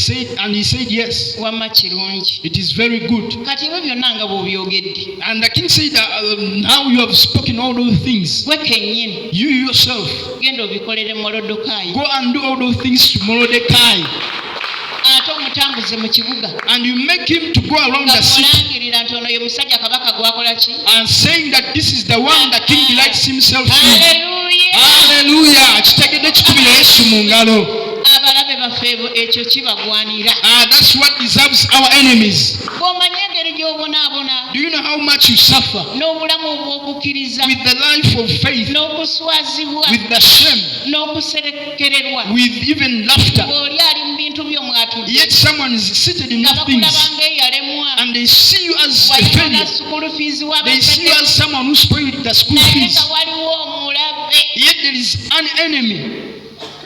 said yes, wamma kirungi, it is very good. kati ebyo byonna nga bw'obyogedde And the king said that now you have spoken all those things, gwe kennyini you yourself genda obikolere Molodokaayi go and do all those things to Mordecai, ate omutambuze mu kibuga and you make him to go around nga the city mulangirira nti ono ye musajja kabaka gwakola ki. and saying that this is the one the king delights himself in. Haleluya. Hallelujah. Kitegedde kikubira Yesu mu ngalo. Abalabe baffe ekyo kibagwanira. That's what deserves our enemies. Bw'omanya engeri gy'obonaabona Do you know how much you suffer n'obulamu obw'okukkiriza with the life of faith, n'okuswazibwa with the shame, n'okuserekererwa with even laughter? ng'oli ali mu bintu by'omwatudde Yet someone is seated in nga those things, bakulaba ng'eyalemwa and they see you as a wayona failure. sukulu fiizi They see you w'abazadde as someone who spoiled the school naye fees. nga waliwo omulabe. Yet there is an enemy.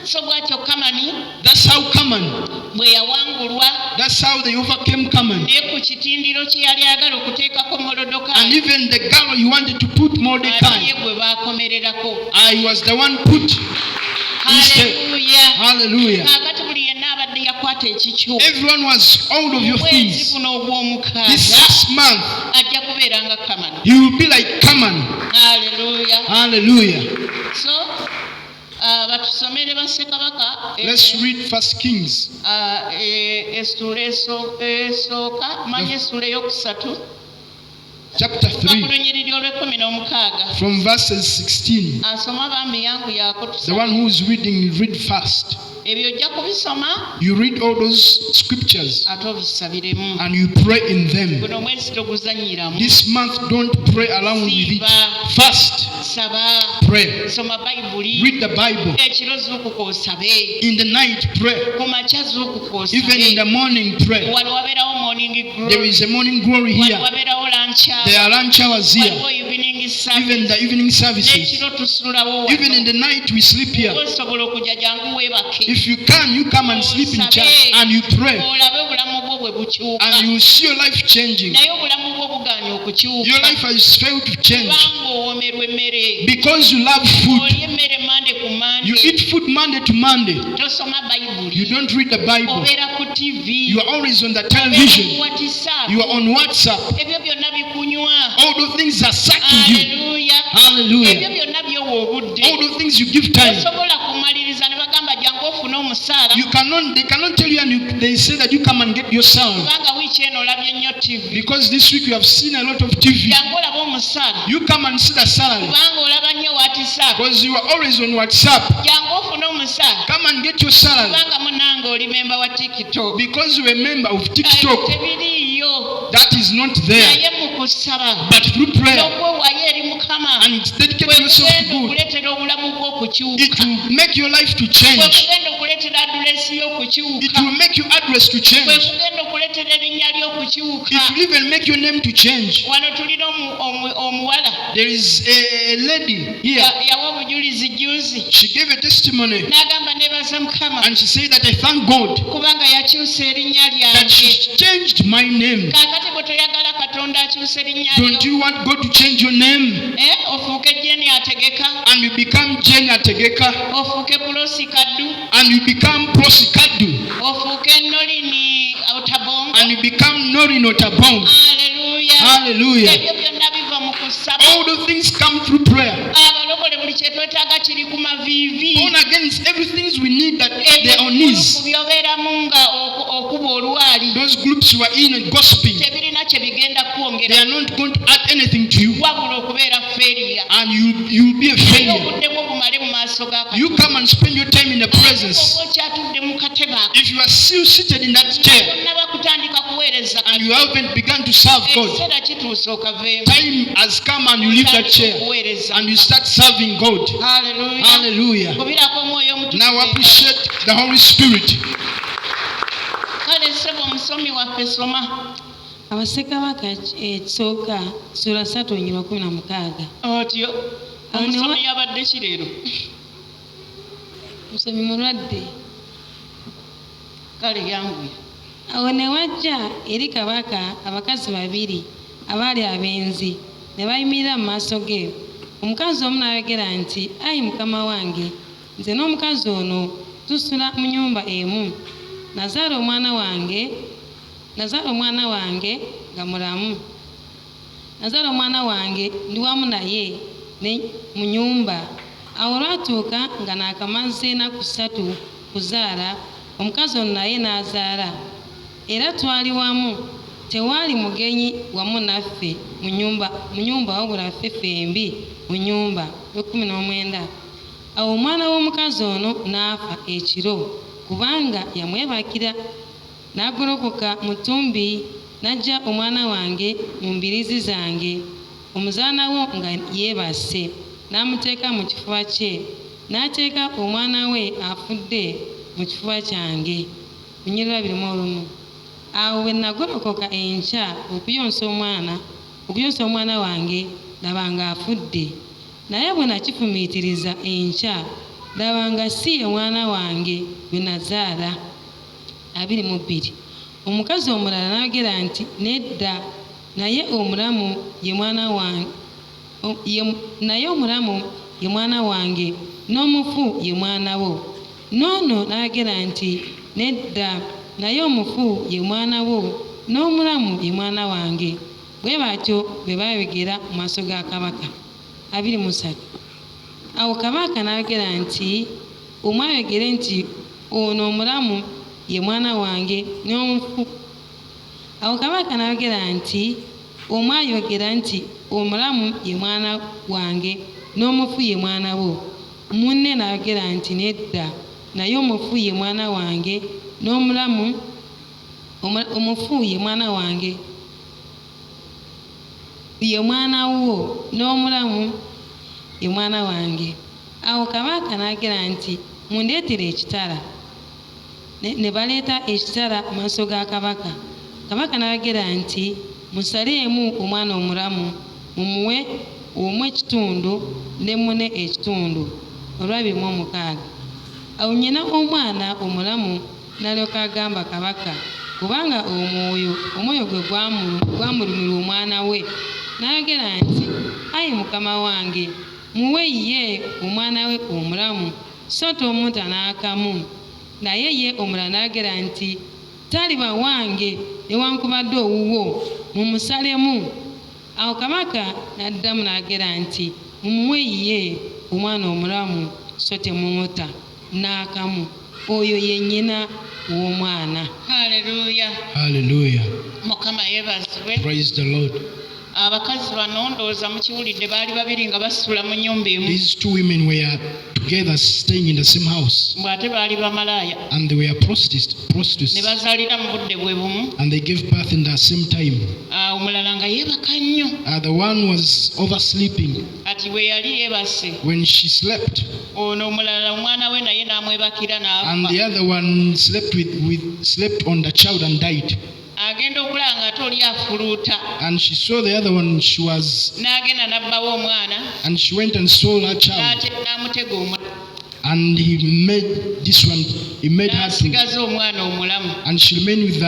So bw'atyo Kamani That's how Haman. bwe yawangulwa That's how they overcame Haman. ne ku kitindiro kye yali ayagala okuteekako And Molodokaayi even the girl he wanted to put ate ye Mordecai, gwe baakomererako. I was the one put instead. Haleluya. Hallelujah. Kaakati buli yenna abadde yakwata ekikyo Everyone was hold of your omwezi things. guno ogw'omukaaga This 6th month, ajja kubeera nga Kamani. you will be like Haman. Haleluya. Hallelujah. So batusomere bassekabaka Let's read 1 Kings essula esooka manya essula eyokusatu chapter kuva ku 3 lunyiriri olw'16 from verses 16. asoma bambi yangu yaako The one who is reading, read fast. ebyo ojja kubisoma You read all those scriptures ate obisabiremu. and you pray in them. guno omwezi toguzanyiramu. This month, don't pray along with it. Fast, Saba, pray. soma bayibuli, Read the Bible. ekiro zuukuka osabe, In the night, pray. ku makya zuukuka Even in the osabe. morning, pray. Wano wabeerawo morning There glory, is a morning glory wano here. wabeerawo lunch hour, There are lunch hours here. waliwo evening service, Even the evening services. n'ekiro tusulawo Even in wano. the night, we sleep here. Osobola okujja jangu weebake, If you can, you come and sleep in church and you pray. olabe obulamu bwo bwe bukyuka, And you will see your life changing. naye obulamu bwo bugaanye Your okukyuka life has failed to change kubanga owoomerwa emmere. because you love food. Olya emmere mande ku mande, You eat food Monday to Monday. tosoma bayibuli, You don't read the Bible. obeera ku TV, You are always on the obeera ku television. WhatsApp, You are on WhatsApp. ebyo byonna bikunywa. All those things are sucking you. Haleluya. ebyo Hallelujah. byonna byowa obudde. All those things you give time. Tosobola kumaliriza ne bagamba jangu ofune omusaala They cannot tell you, and they say that you come and get your salary. kubanga wiiki eno olabye nnyo TV, Because this week you have seen a lot of TV. jangu olabe omusaala You come and see the salary. kubanga olaba nnyo WhatsApp, Because you are always on WhatsApp. jangu ofune omusaala Come and get your salary. kubanga munange oli memba wa TikTok. Because you're a member of TikTok. Tebiriiyo, That is not there. naye mu kusaba But through prayer n'okwewaayo eri Mukama and dedicate yourself to kwekugenda God, okuleetera obulamu bwo it okukyuka, will make your life to change. kwekugenda okuleetera adulesi It y'okukyuka, will make your address to change. kwekugenda okuleetera erinnya ly'okukyuka. It will even make your name to change. Wano tulina omuwala There is a lady here. yawa obujulizi juzi She gave a testimony n'agamba nebaza Mukama and she said that I thank God kubanga yakyusa erinnya that lyange. she changed my name. Kaakati bwe toyagala Katonda akyusa erinnya Don't lyo, you want God to change your name ofuuke Jeni Ategeka, and you become Jenny Ategeka ofuuke Pulosi Kaddu, and you become Prosikadu ofuuke Nolini Otabongo. and you become Norin Otabong? Haleluya. Hallelujah. Ebyo byonna biva mu kusaba. All those things come through prayer. Abalokole buli kye twetaaga kiri ku maviivi. Born again is everything we need that Ebyo they're on knees. byobeeramu nga okuba olwali Those groups who are in gossiping, tebirina kye bigenda they kwongera are not going to add anything to you, wabula okubeera feeriya. and you'll be a failure. obudde bwo bumale mu maaso ga Katonda. You come and spend your time in the presence. Oba okyatudde mu katebe ako, If you are still seated in that chair tonnaba kutandika kuweereza and you Katonda, haven't begun to serve God, ekiseera kituuse okaveemu. time has come and you leave that chair Okuweereza. and you start serving God. Haleluya. Hallelujah. Kubirako omwoyo omutukuvu. Now appreciate the Holy Spirit. Kale ssebo omusomi waffe soma. Abasekabaka ekisooka sura 3:16. Otyo omusomi yabadde ki leero? Musomi mulwadde. kale yanguye. Awo ne wajja eri kabaka abakazi babiri abaali abenzi ne bayimirira mu maaso ge. Omukazi omu n'ayogera nti, ayi mukama wange, nze n'omukazi ono tusula mu nnyumba emu. Nazaala omwana wange nga mulamu. Nazaala omwana wange ndi wamu naye mu nnyumba. Awo olwatuuka nga naakamaze ennaku 3 kuzaala, omukazi ono naye n'azaala. Era twali wamu, tewaali mugenyi wamu naffe mu nnyumba wabula ffe fembi mu nnyumba. 19. Awo omwana w'omukazi ono n'afa ekiro kubanga yamwebakira. N'agolokoka mu ttumbi n'aggya omwana wange mu mbiriizi zange, omuzaana wo nga yeebase, n'amuteeka mu kifuba kye, n'ateeka omwana we afudde mu kifuba kyange. 21. Awo bwe nagolokoka enkya okuyonsa omwana wange, laba nga afudde. Naye bwe nakifumiitiriza enkya, laba nga si ye mwana wange gwe nazaala. 22. Omukazi omulala n'ayogera nti, nedda, naye omulamu ye mwana wange, n'omufu ye mwana wo. N'ono n'ayogera nti, nedda, naye omufu ye mwana wo, n'omulamu ye mwana wange. Bwe batyo bwe baayogera mu maaso ga kabaka. 23. Awo kabaka n'ayogera nti, omu ayogere nti, ono omulamu ye mwana wange, n'omufu. Awo kabaka n'ayogera nti, omu ayogera nti, omulamu ye mwana wange, n'omufu ye mwana wo. Munne n'ayogera nti, nedda, naye omufu ye mwana wange, n'omulamu omufu ye mwana wange ye mwana wo, n'omulamu ye mwana wange. Awo kabaka n'ayogera nti, mundeetere ekitala. Ne baleeta ekitala mu maaso ga kabaka. Kabaka n'ayogera nti, musaleemu omwana omulamu, mumuwe omu ekitundu ne munne ekitundu. 26. Awo nnyina omwana omulamu n'alyoka agamba kabaka, kubanga omwoyo gwe gwamulumira omwana we, n'ayogera nti, ayi mukama wange, muwe ye omwana we omulamu, so tomuta n'akamu. Naye ye omulala n'ayogera nti, taliba wange newankubadde owuwo, mumusalemu. Awo kabaka n'addamu n'ayogera nti, mumuwe ye omwana omulamu, so temumuta n'akamu. Oyo ye nnyina w'omwana. Haleluya. Hallelujah. Mukama yeebazibwe. Praise the Lord. Abakazi bano ndowooza mukiwulidde baali babiri nga basula mu nnyumba emu. These 2 women were together staying in the same house, Bw'ate baali bamalaaya and they were prostitutes, ne bazaalira mu budde bwe bumu. and they gave birth in the same time. Omulala nga yeebaka nnyo. The one was oversleeping. Kati bwe yali yeebase, When she slept, ono omulala omwana we naye n'amwebakira and n'afa. the other one slept on the child and died. Agenda okulaba nga ate oli afuluuta. And she saw the other one, N'agenda n'abbawo omwana and she went and saw her child, n'amutega omulala. and he made her to, N'asigaza omwana omulamu. and she remained with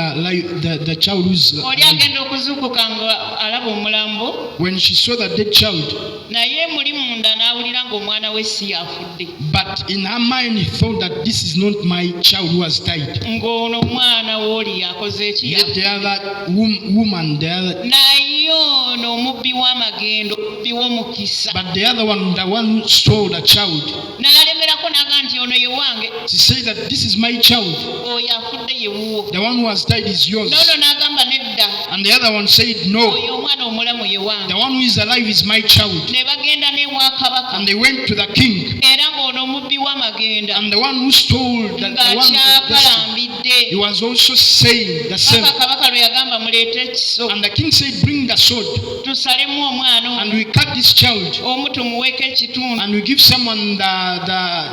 the child who's Oli agenda okuzuukuka nga alaba omulambo, when she saw the dead child, naye muli munda n'awulira ng'omwana we si yafudde. but in her mind he thought that this is not my child who has died. Ng'ono omwana w'oli yakoze eki Yet the other woman, naye ono omubbi w'amagendo, omubbi w'omukisa, but the other one, the one who stole the child, n'alemerako n'aga nti ono ye wange, she said that this is my child, oyo afudde ye wuwo. the one who has died is yours. N'ono n'agamba nedda, And the other one said, no, oyo omwana omulamu ye wange. the one who is alive is my child. Ne bagenda n'ewa kabaka, And they went to the king, era ng'ono omubbi w'amagenda and the one who stole the one, ng'akyakalambidde. he was also saying the same. Paka kabaka lwe yagamba muleete ekiso, And the king said, bring the sword, tusalemu omwana and ono, we cut this child, omu tumuweeko ekitundu, and we give someone the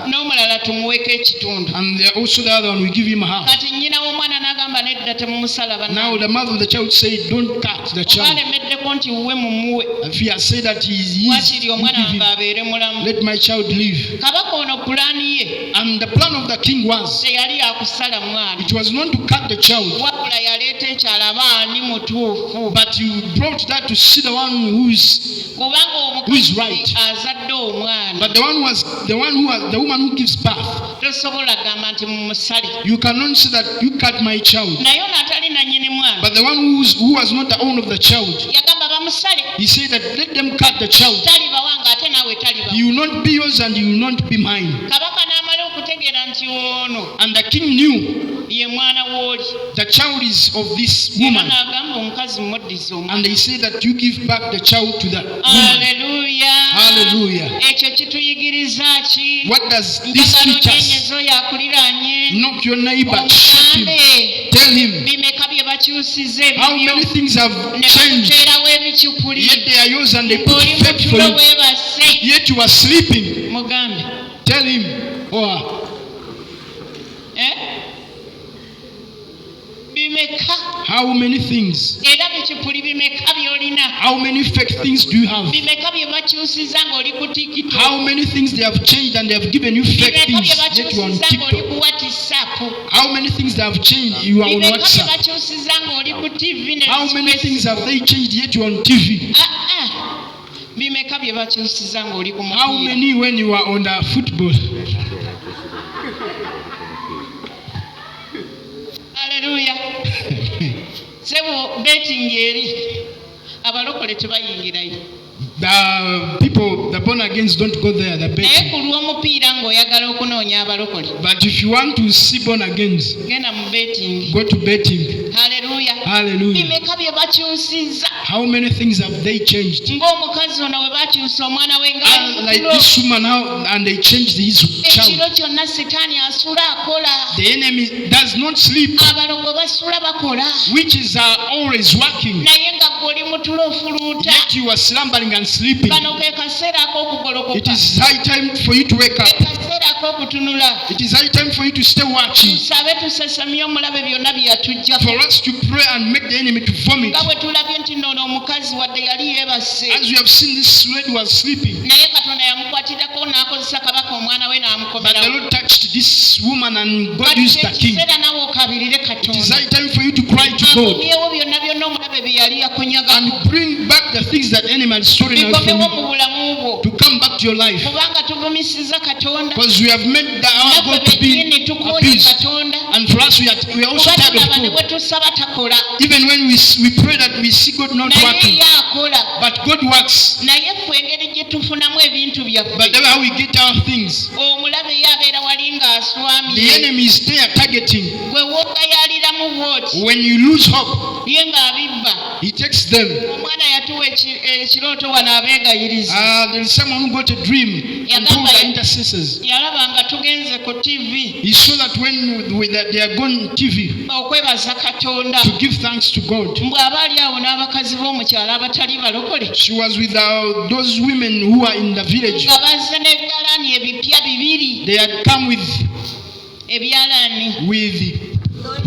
n'omulala tumuweeko ekitundu. and also the other one we give him half. Kati nnyina w'omwana n'agamba nedda temumusala Now the mother of the child said, don't cut the child. balemeddeko nti wuwe mumuwe If he has said that he is, wakiri omwana wange abeere mulamu. let my child live. Kabaka ono pulaani ye And the plan of the king was, teyali yakusala mwana, it was not to cut the child, wabula yaleeta ekyalaba ani mutuufu. but you brought that to see the one who is, Kubanga Who is omukazi right? azadde omwana but the woman who gives birth. tosobola gamba nti mumusale. You cannot say that you cut my child. Naye ono atali nannyini mwana But the one who was not the owner of the child, yagamba bamusale, he said that let them cut the child. taliba wange ate naawe taliba. He will not be yours and he will not be mine. Kabaka n'amala okutegeera nti ono And the king knew ye mwana w'oli. the child is of this Era woman. n'agamba omukazi muddize omwana. And they say that you give back the child to the woman. Haleluya. Hallelujah. Ekyo kituyigiriza ki? What does this Njagala teach us? onyenyeza oyo akuliraanye. Knock your neighbor, shake him, Omugambe tell him bimeka bye bakyusiza how ebibyo many things have ne changed. bakuteerawo ebicupuli. Yet they are yours and they put Oli fake for mutulo you. weebase. Yet you are sleeping. Mugambe. Tell him or her. Bimeka. How many things? Era bicupuli bimeka by'olina. How many fake things do you have? Bimeka bye bakyusiza ng'oli ku TikTok. How many things they have changed and they have given you fake Bimeka things bye yet you are on bakyusiza ng'oli TikTok? ku WhatsApp. How many things they have changed you are on Bimeka bye WhatsApp? bakyusiza ng'oli ku TV ne How many Express. things have they changed yet you are on TV? Bimeka bye bakyusiza ng'oli ku How mupiira. many when you are on the football? Haleluya. Sebo betting eri abalokole tebayingirayo. The people, the born agains don't go there, the Naye betting. ku lw'omupiira ng'oyagala okunoonya abalokole But if you want to see born agains, genda mu betting. go to betting. Haleluya. Hallelujah. Bimeka bye bakyusizza. How many things have they changed? Ng'omukazi ono bwe bakyusa omwana we And like nga this woman now, and they changed his child. ekiro kyonna sitaani asula akola. The enemy does not sleep, Abalogo basula bakola. witches are always working. Naye nga gw'oli mutulo ofuluuta. Yet you are slumbering and sleeping. Kano ke kaseera It ak'okugolokoka. is high time for you to wake Ke up. kaseera ak'okutunula. It is high time for you to stay watching. Tusabe tusesamye omulabe byonna bye yatuggyako. For us to pray and make the enemy to vomit. Nga bwe tulabye nti noono omukazi wadde yali yeebase. As we have seen, this lady was sleeping. Naye Katonda yamukwatirako n'akozesa kabaka omwana we But the n'amukomerawo. Lord touched this woman and God Kati used the king. ekiseera nawe okabirire It is Katonda. high time for you to cry to God Akomyewo byonna byonna omulabe bye yali yakonyagako. and bring back the things that enemy had stolen away from Bikomewo you, mu bulamu bwo. to come back to your life. Kubanga tuvumisiza Katonda. Because we have made our Naffe God to be bennyini tukooye abused. Katonda. And for us, we are also Kuba tired tulaba ne of bwe God. tusaba takola. Even when we pray that we see God not Naye working, ye akola. but God works. Naye ffe engeri gye tufunamu ebintu byaffe. But that's how we get our things. Omulabe ye abeera wali The ng'aswamye. enemy is there targeting. Gwe woogayaaliramu bw'oti. When you lose hope, Ye ng'abibba. he takes them. Omwana yatuwa ekirooto wano abeegayiriza. There is someone who got a dream and told the intercessors. Yalaba nga tugenze ku TV He saw that that they are going TV okwebaza Katonda. to give thanks to God. Bw'aba ali awo n'abakazi b'omukyala abatali balokole. She was with those women who are in the village. Nga bazze n'ebyalaani ebipya bibiri. They had come with Ebyalaani.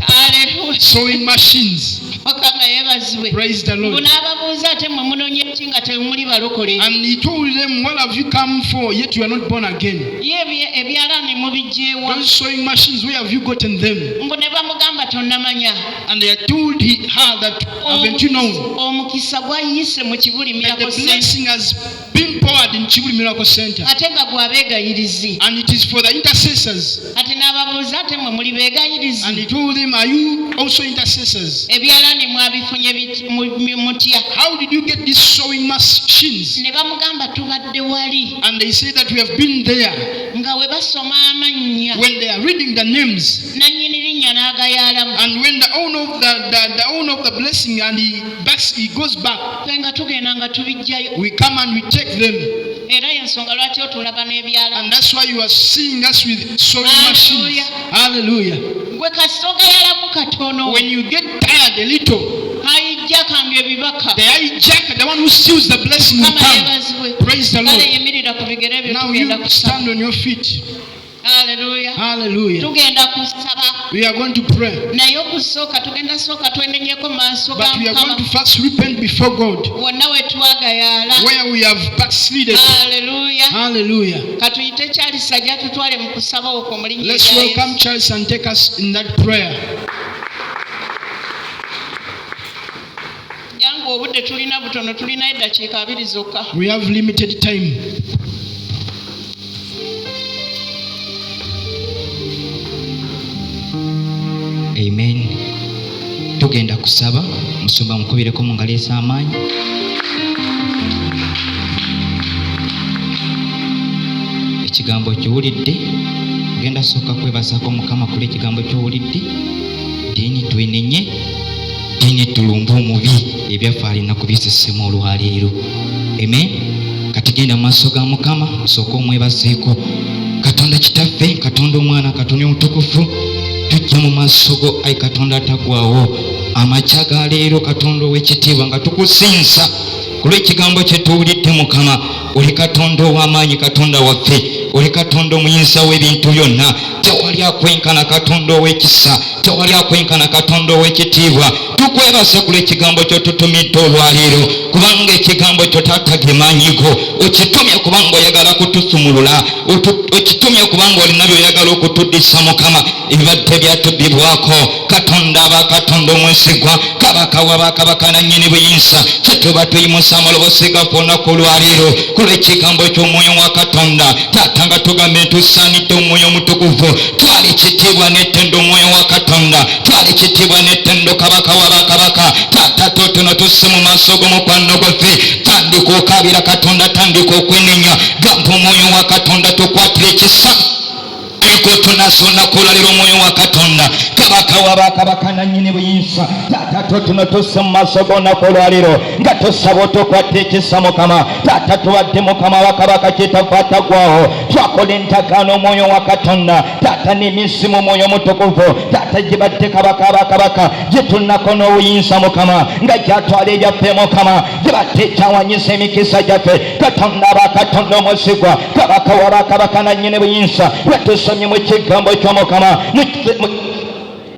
Aleluya. sewing machines. Mukama yeebazibwe. Praise the Lord. N'ababuuza ate mmwe munoonya ki nga temuli balokole. And he told them, what have you come for, yet you are not born again? Ye ebyalaani mubigyewa. Those sewing machines, where have you gotten them? Mbu ne bamugamba tonnamanya. And they had told her that, haven't you known Omukisa gwayise mu Kibuli that the Miracle Center. blessing has been poured in Kibuli Miracle Center? Ate nga gwabeegayirizi. And it is for the intercessors. Ate n'ababuuza ate mmwe muli beegayirizi. And he told them, are you also intercessors? Ebyalaani mwabifunye mutya? How did you get these sewing machines? Ne bamugamba tubadde wali. And they say that we have been there. Nga we basoma amannya. When they are reading the names, Nannyini linnya n'agayaalamu. and when the owner of the blessing and he goes back, Ffe nga tugenda nga tubijjayo. we come and we take them. Era y'ensonga lwaki otulaba n'ebyalaani. And that's why you are seeing us with sewing machines. Hallelujah. Gwe kasita ogayalamu katono. When you get tired a little, Ayijjakanga ebibaka. the hijacker, the one who steals the blessing will Mukama come. yeebazibwe. Praise the Kale Lord. yimirira ku bigere byo Now tugenda you kusaba. stand on your feet. Hallelujah. Hallelujah. Tugenda kusaba We are going to pray. naye okusooka tugenda sooka twendenyeko maaso ga But we are going Mukama to first repent before God wonna we twagayaala. where we have backslided. Hallelujah. Hallelujah. Katuyite Charles ajja tutwale mu kusaba okwo mu linnya Let's lya welcome Yesu. Charles and take us in that prayer. Jangu obudde tulina butono, tulina eddakiika 2 zokka. We have limited time. Amen. Tugenda kusaba, musumba mukubireko mu ngalo ez'amaanyi. Ekigambo kiwulidde, genda sooka kwebazaako Mukama kuli ekigambo ky'owulidde. Dini twenenye, dini tulumbe omubi ebyaffe alina kubisesema olwaleero. Amen. Kati genda mu maaso ga Mukama, sooka omwebazeeko. Katonda kitaffe, Katonda omwana, Katonda omutukuvu, tujja mu maaso go ayi Katonda atagwawo. Amakya ga leero Katonda ow'ekitiibwa nga tukusinza ku lw'ekigambo kye tuwulidde Mukama. Oli Katonda ow'amaanyi, Katonda waffe, oli Katonda omuyinza w'ebintu byonna. Tewali akwenkana Katonda ow'ekisa, tewali akwenkana Katonda ow'ekitiibwa. Tukwebaza ku lw'ekigambo kyo tutumidde olwaleero, kubanga ekigambo kyo Taata ge maanyigo. Okitumye kubanga oyagala kutusumulula, okitumye kubanga olina by'oyagala okutuddisa Mukama. Ebibadde byatubbibwako Katonda aba Katonda omwesigwa, Kabaka w'abakabaka nannyini buyinza. Kyetuba tuyimusa amaloboozi gaffe olunaku olwaleero ku lw'ekigambo ky'omwoyo wa Katonda. Taata nga tugambe tusaanidde omwoyo omutukuvu, twala ekitiibwa n'ettendo omwoyo wa Katonda, twala ekitiibwa n'ettendo Kabaka w'abakabaka. Taata totono tusse mu maaso g'omukwano gwaffe, tandika okaabira Katonda, tandika okwenenya, gamba omwoyo wa Katonda tukwatire ekisa ikotonasona kulalira omwoyo wa Katonda, Kabaka w'abakabaka nannyini buyinza. Taata totuno tusse mu maaso g'olunaku olwaleero nga tusaba otukwate ekisa Mukama. Taata tuwadde Mukama wa Kabaka kitaffe atagwawo, twakola entagaano omwoyo wa Katonda. Taata n'emisimu omwoyo omutukuvu, Taata gibadde Kabaka abakabaka gye tulinako n'obuyinza Mukama, nga gyatwala ebyaffe Mukama, gibadde ekyawanyisa emikisa gyaffe. Katonda aba Katonda omwesigwa, Kabaka w'abakabaka nannyini buyinza. Tusomye mu kigambo ky'Omukama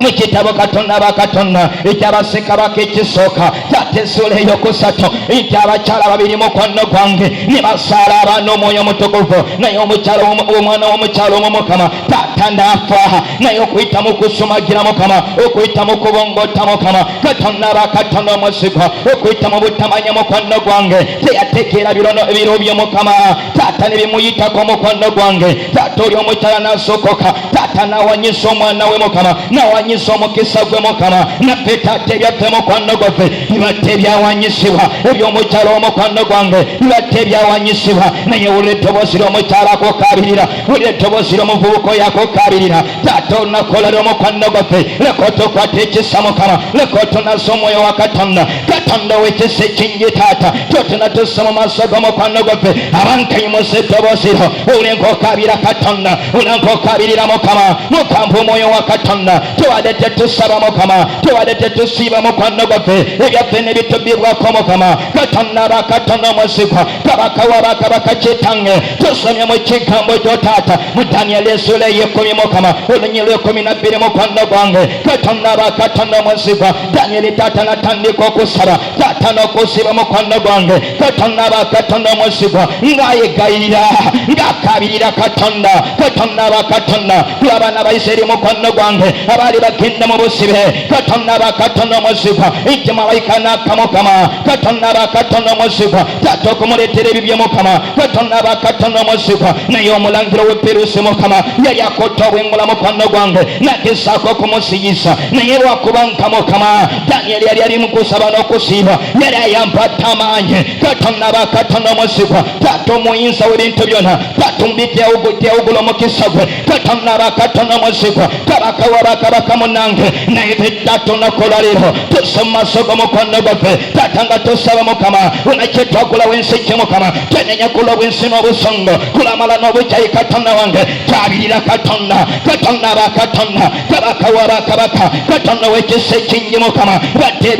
mu kitabo Katonda aba Katonda eky'Abassekabaka ekisooka Taata essula ey'okusatu nti abakyala babiri mukwano gwange ne basaala abaana omwoyo omutukuvu, naye omwana w'omukyala omu Mukama Taata n'afa, naye okuyita mu kusumagira Mukama, okuyita mu kubongota Mukama, Katonda aba Katonda omwesigwa, okuyita mu butamanya mukwano gwange teyategeera biro bye Mukama. Taata ne bimuyitako mukwano gwange. Taata oli omukyala n'asokoka, Taata n'awanyisa omwana we Mukama, n'awanyisa omukisa gwe Mukama. Naffe Taata ebyaffe mukwano gwaffe bibadde byawanyisibwa, eby'omukyala omukwano gwange bibadde byawanyisibwa, naye wulira eddoboozi ly'omukyala akokaabirira, wulira eddoboozi ly'omuvubuka oyo akokaabirira. Taata olunaku olwaleero omukwano gwaffe leka otukwate ekisa Mukama, leka otunasa omwoyo wa Katonda, Katonda w'ekisa ekingi. Taata totuna tussa mu maaso g'omukwano gwaffe abankayimusa eddoboozi lyo, wulira nk'okaabira Katonda, wulira nk'okaabirira Mukama. Mukampa omwoyo wa Katonda, tuwadde tetusaba Mukama, tuwadde tetusiiba mukwano gwaffe, ebyaffe ne bitubbibwako Mukama. Katonda aba Katonda omwesigwa, Kabaka w'abakabaka kitange. Tusomye mu kigambo kyo Taata mu Danyeri essula ey'ekumi Mukama, olunyiri lw'ekumi-na-bbiri mukwano gwange. Katonda aba Katonda omwesigwa, Danyeri Taata natandika okusaba, Taata n'okusiiba mukwano gwange. Katonda aba Katonda omwesigwa, ng'ayegayirira, ng'akaabirira Katonda. Katonda aba Katonda, abaana ba Isirayiri mukwano gwange abaali bagenda mu busibe. Katonda aba Katonda omwesigwa, nti malayika n'akka Mukama. Katonda aba Katonda omwesigwa, Taata okumuleetera ebibye Mukama. Katonda aba Katonda omwesigwa, naye omulangiro w'Eperusi Mukama yali akotta obwengula mukwano gwange, nagezaako okumusiyisa, naye lwakubanka Mukama Danyeri yali ali mu kusaba n'okusiiba, yali ayampatta amaanyi. Katonda aba Katonda omwesigwa, Taata omuyinza w'ebintu byonna, Taata omubitti awugula omukisa gwe. Katonda aba Katonda omwesigwa, Kabaka w'abakabaka munange, naye Taata olunaku olwaleero tusse mu maaso g'omukwano gwaffe. Taata nga tusaba Mukama, olakye twagulawo ensi gye Mukama, twenenya kula obwensi n'obusongo, kulamala n'obukyayi. Katonda wange twabirira Katonda, Katonda aba Katonda, Kabaka w'abakabaka, Katonda w'ekisa ekingi Mukama, badde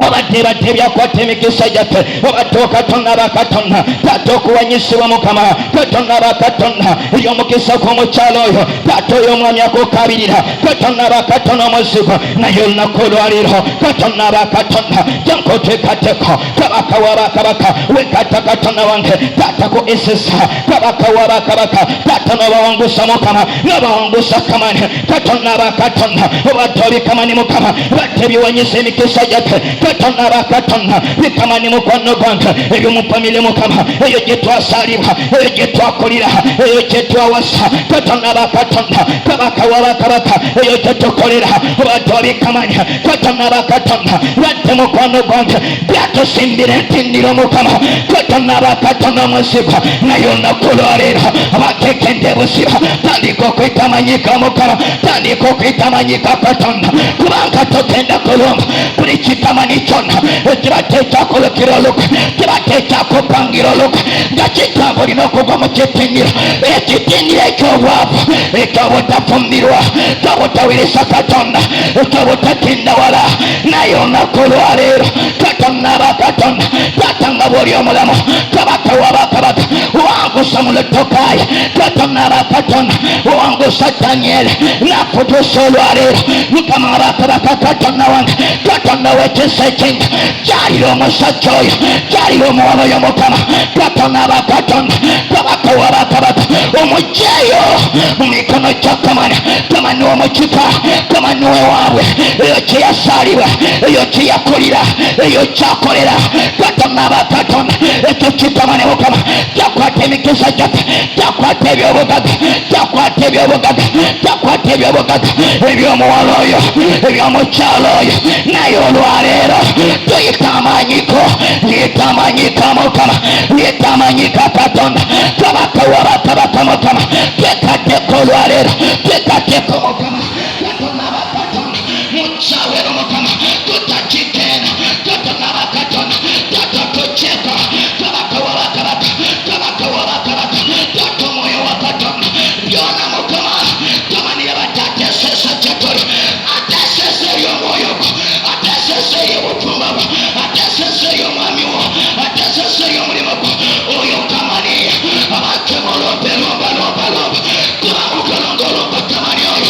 obadde badde byakwata emikisa gyaffe obadde okatonda bakatonda taata okuwanyisibwa mukama katonda bakatonda eryomukisa gw'omukyalo oyo taata oyo omwami akukabirira katonda bakatonda omuzigo naye olunaku olwaliro katonda bakatonda jankoteekateko kabaka wabakabaka wekata katonda wange taata ku isisa kabaka wabakabaka taata nobawangusa mukama nobawangusa kamani katonda bakatonda obadde obikamani mukama badde biwanyisa emikisa gyaffe katonda bakatonda bikamani mukwano gwange ebyomupamire mukama eyo gye twasalibwa eyo gye twakulira eyo gye twawasa katonda bakatonda kabaka wabakabaka eyo gye tukolera obadde obikamani katonda bakatonda badde mukwano gwange byatusimbira entindiro mukama katonda bakatonda omuzigo naye olunaku lwaleero abatekende buziba tandika okwetamanyika mukama tandika okwetamanyika katonda kubanga togenda kulumba buli kitamani kyonna ekibadde ekyakolekera oluka kibadde ekyakupangira oluka nga kitambo olina okugwa mu kitindiro ekitindiro ekyobwavu ekyobutafumbirwa ekyobutaweresa katonda ekyobutatenda wala naye olunaku lwaleero katonda bakatonda tatanga bwoli omulamu kabaka wabakabaka owangusa mulotokaya katonda bakatonda owangusa danyeri nakutuusa olwaleero mukama wabakabaka katonda wange katonda wekisa ekinga kyalira omusajja oyo kyalira omuwala oyo mukama katonda bakatonda kabaka wabakabaka omugyeyo mu mikono gya kamani kamani omukika kamani wewaabwe eyo kyeyasalibwa eyo kyeyakulira eyo kyakolera katonda bakatonda ekyo kikamani mukama kyakwata emikisa gyaffe kyakwata ebyobugaga kyakwata ebyobugaga kyakwata ebyobugaga ebyomuwala oyo ebyomukyalo oyo naye olwaleero tuyita amanyiko liyita amanyika mukama liyita amanyika katonda kabaka wabakabaka mukama twekaddeko olwaleero twekaddeko mukama katonda bakatonda mukyawero mukama tutakikeena katonda bakatonda tatatukyeka kabaka wabakabaka kabaka wabakabaka tata omwoyo wa katonda byona mukama tamanira batatesesa kyekoli atesesa eryomwoyo gwo atesesa eryobutumba bwo atesesa eryomwami wo atesesa eryomulimu gwo oyo kamani abakemolombe lombalombalomba kubamugolongolomba kamani oyo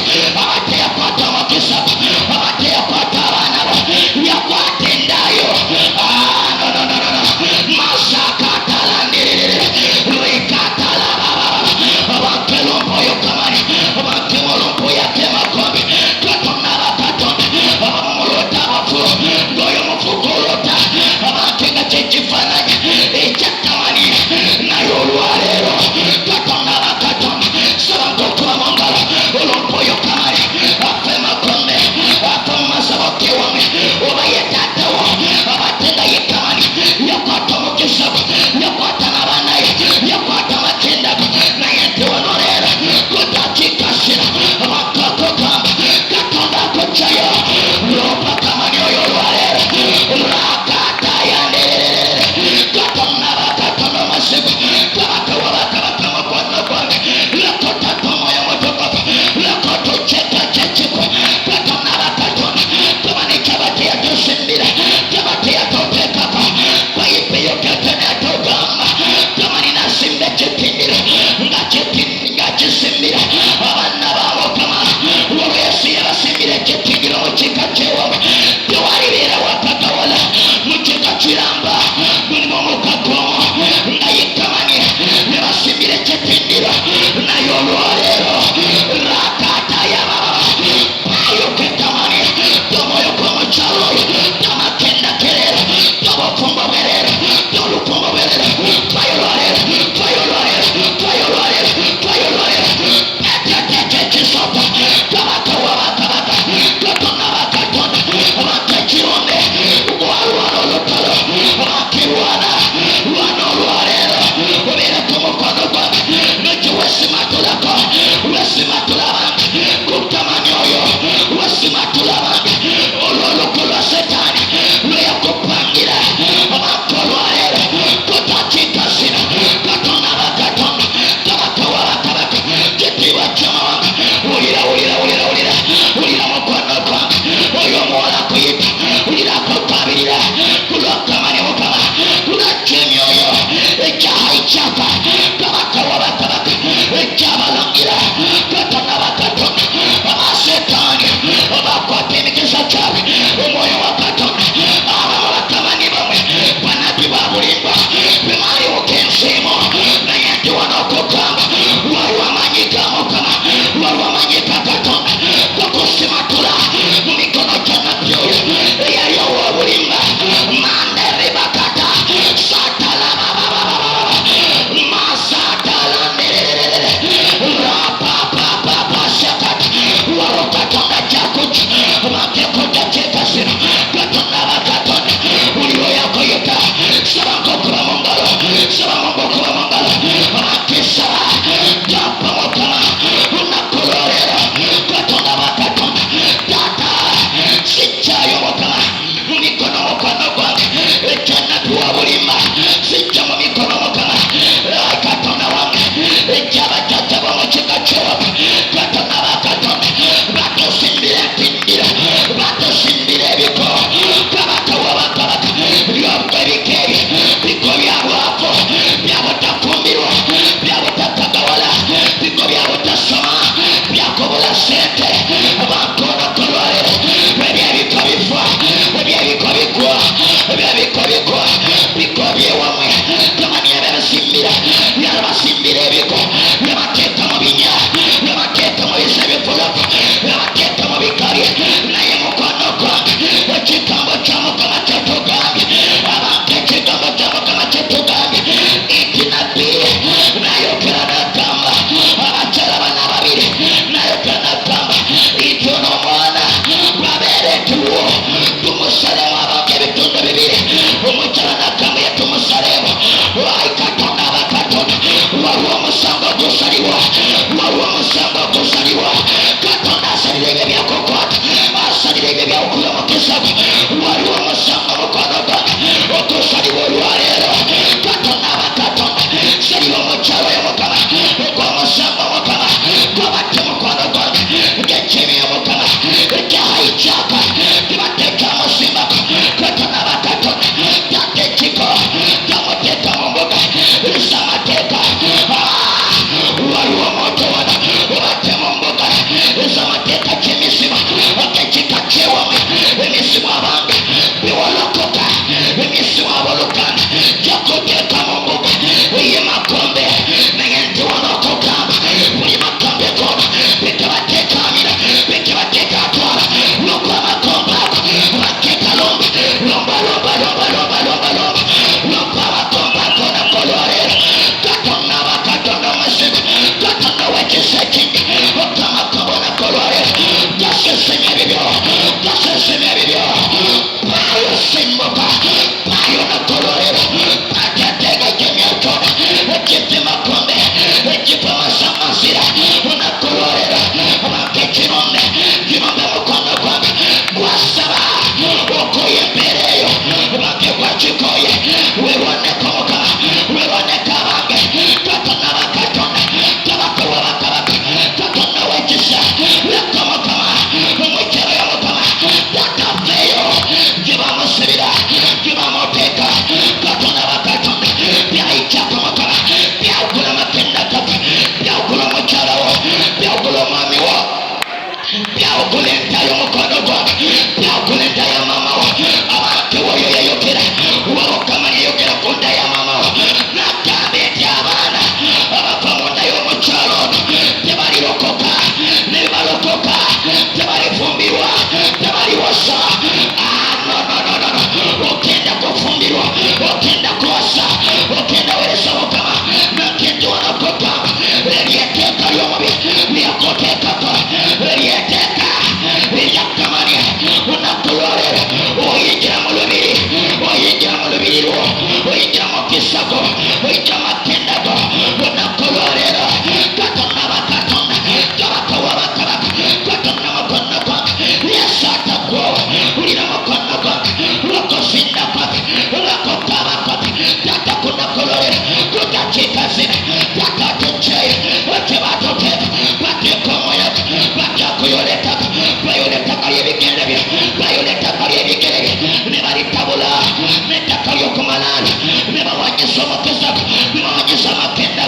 nalo bibawanyisa omukisa bibawanyisa amagenda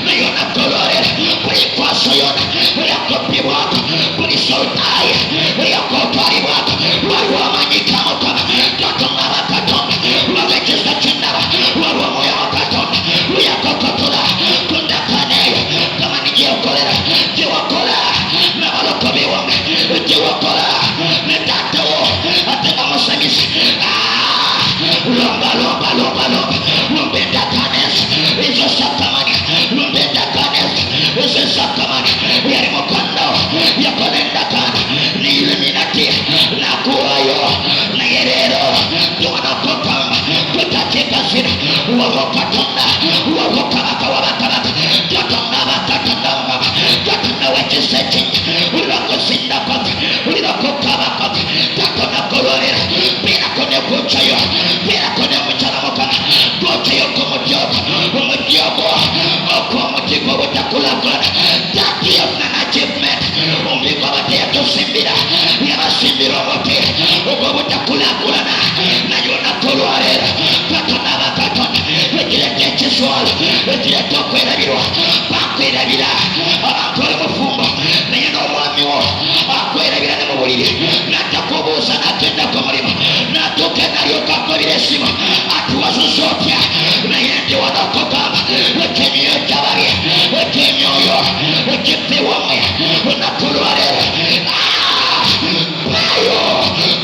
nayona golorera buli kwaso yona yakopibwako buli solutaye yakotwalibwako waliwo amanyika mukama katonda bakatonda lwabekisa kinaba waliwo omwoyo wa katonda luyakokotola kundakaneyo kama nijeokolera jewakola nabalokobe wange jewakola netatawo atenga musanyisi lomba lumbenda kanesi izo sakamani lumbenda kanesi izo sakamani yali mukando yakolenda kana niiluminati nakuwayo naye rero tuwanakotamba tutatekazira wawokatonda wawokabaka wabakabaka katonda bakatondamba katonda wekiseti ulakosindakota ulakokabakota katonda kolorera birakone kucayo birakone mucalamukana kucayo kumutyogo umutyogo okwomutiko butakulakona that of an achievement omuliko abateyatusimbira yabasimbira omuti ogwo butakulakulana nayo nakolwalera katonda bakatonda ekireta ekiswalo ekireta okwerabirwa bakwerabira abantu oli mufumbo naye n'omwami wo akwerabira ne mu buliri natakubuuza nagenda ku mulimu natuuka nalyokakobira esimu atuwazuza otya naye ndi wanokogamba ekimyoyo gyabali ekimyoyo ekifiwamwe nakulwalera bayo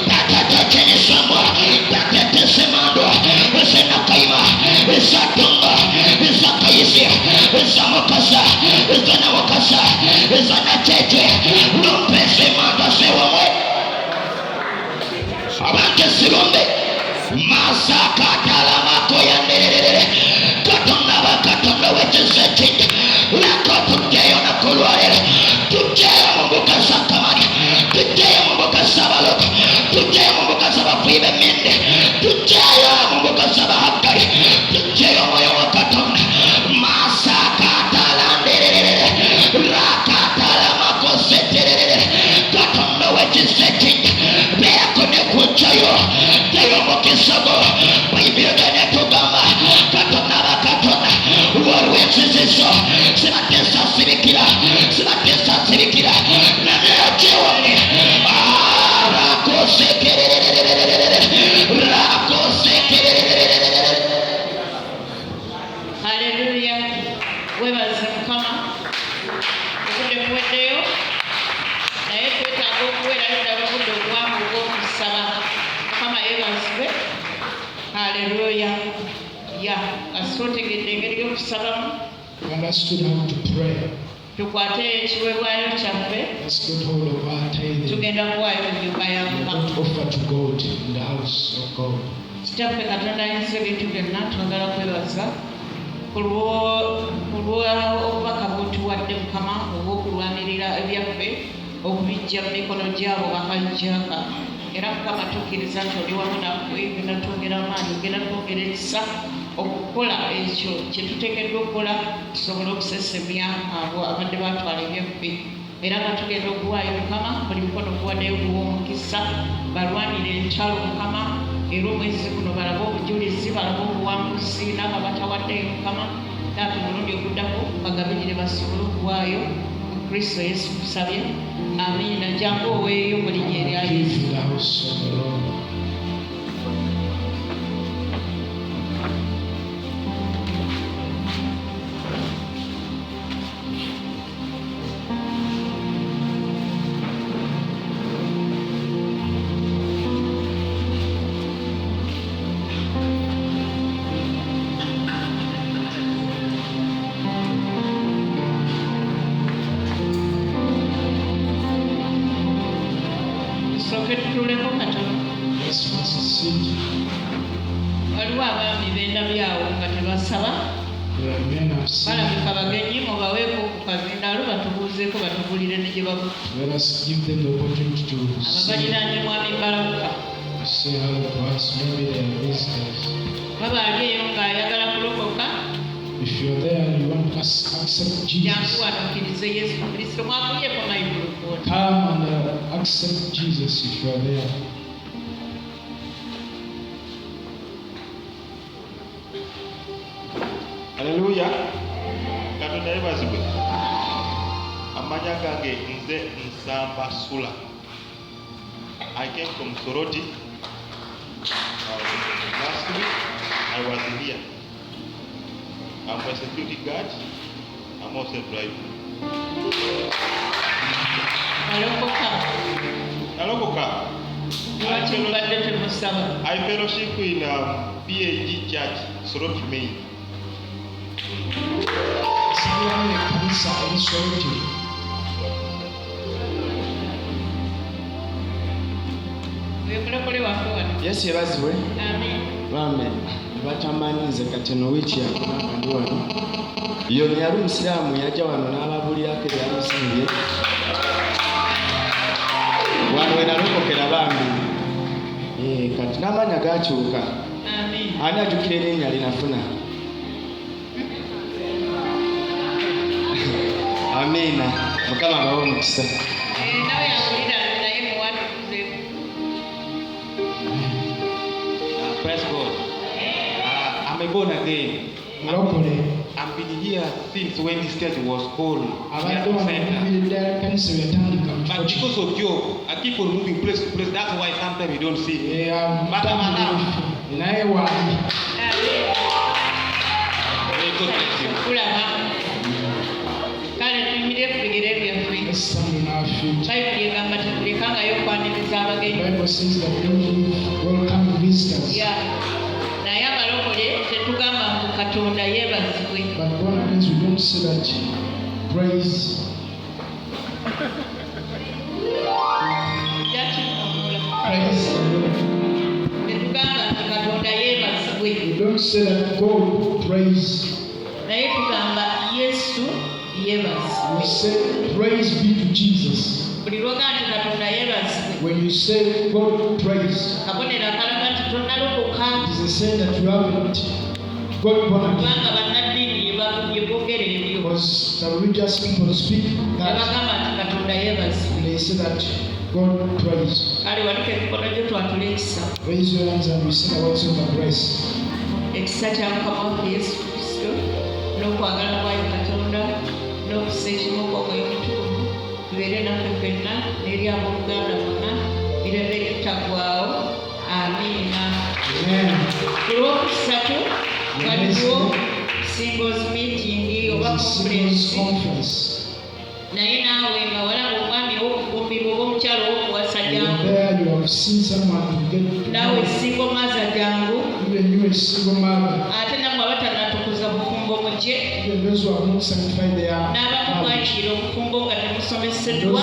batatakenyesambwa batatesemandwa ezenakaima ezatunga ezakayisia ezamukasa ezanawakasa ezanatete lompesemandwa sewamwe abantu esirombe masakatalamakooyandererere katonda bakatonda wekisetinga lakotujjayo nakulwalera tujjayo mu mbuga za kamani tujjayo mu mbuga z'abalogo tujjayo mu mbuga z'abafuyi b'emmende tujjayo mu mbuga z'abahaggale tujjayo omwoyo wa katonda masakatalandererere rakatalamakoosetererere katonda wekisetinga beako ne kujjayo jayo mukisago bayibiro ganetugamba katonda bakatonda waliwo ensinzizo zibatesa sirikira zibatesa sirikira naneyajewane rakosekererererererere rakosekerererererere. Haleluya. Webaze mukama obudde buweddeyo naye twetaaga okuweerabira obudde obwamu obw'okusaba mukama yeebazibwe. Haleluya. Kasitwotegedde engeri y'okusabamu We understood how to pray. tukwate ekiweebwayo kyaffe Let's get hold of our tithing. tugenda kuwaayo mu nnyumba ya We are mukama. going to offer to God in the house of God. kitaffe katonda ayinza ebintu byonna twagala kwebaza ku lw'obubaka bw'otuwadde mukama obw'okulwanirira ebyaffe okubijja mu mikono gyabo bakajjaka era mukama tukkiriza nti oli wamu naffe genda twongera amaanyi genda twongera ekisa okukola ekyo kye tuteekeddwa okukola tusobole okusesemya abo abadde batwala ebyaffe era nga tugenda okuwaayo mukama buli mukono guwaddeyo guwa omukisa balwanire entalo mukama era omwezi guno balabe obujulizi balabe obuwanguzi n'abo batawaddeyo mukama naate omulundi oguddako bagabirire basobole okuwaayo mu kristo yesu tusabye amiina. Jangu oweeyo mu linnya erya Give yesu. in the house of the Lord. Tusooke tutuleko katono. Let's first sit. Waliwo abaami b'endabyawo nga tebasaba There are men have seen. balabika bagenyi mubaweeko ku kazindaalo batubuuzeeko batugulire ne gye bavuga Let us give them the opportunity to ababaliraanye mwami mbalabuka say hello to us. Maybe they are visitors. baba ali eyo ng'ayagala kulokoka If you're there and you want to accept jangu Jesus, watukkirize yesu kristo mwakulyeko mayibulukuona come and accept Jesus if you're there. Haleluya. Katonda yebazibwe. Amanya gange nze Nsamba Sula. I came from Soroti. Last week I was here. I'm a security guard. I'm also a driver. Nalokoka. I fellowship in PAG Church, Soroti Main. Yes, yebazibwe. Bambe batamanyize kati no wiki yakunanga ndi wano. Yoni yali Musiraamu yajja wano n'ababulirako ebyamusimbye. Wano we nalokokera bambi. Kati n'amanya gakyuka. Ani ajjukira erinnya linafuna? Amina. Mukama abawe omukisa. Praise God. I'm born again. I've been here since when this church was called. But because of job, I keep on moving place to place. That's why sometimes you don't see me. But I'm now. May God bless you. Bible says that don't give welcome visitors. But born again, we don't say that. Praise. Praise the Lord. We don't say that God praise. We say praise be to Jesus. When you say God praise, it is a sign that you haven't got born again. Because the religious people speak that they say that God praise. Raise your hands and we sing about silver grace. Ekisa kya Mukama waffe Yesu Kristo n'okwagala kwayo Katonda n'okuseekimu kw'Omwoyo Omutukuvu bibeere naffe ffenna n'eri abooluganda bonna mirembe gitaggwaawo. Amiina. Ku Lwokusatu waliwo singles meeting oba conference. Naye naawe nga walaba omwami ow'okufumbirwa oba omukyalo ow'okuwasa jangu. Naawe single mother jangu. Ate nammwe abatanatukuza bufumbo mugye. N'abakukwakira obufumbo nga temusomeseddwa.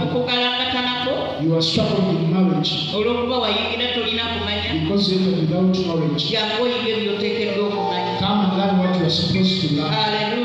Okugalangatanako. Olw'okuba wayingira tolina kumanya. Jangu oyige by'oteekeddwa okumanya. Hallelujah.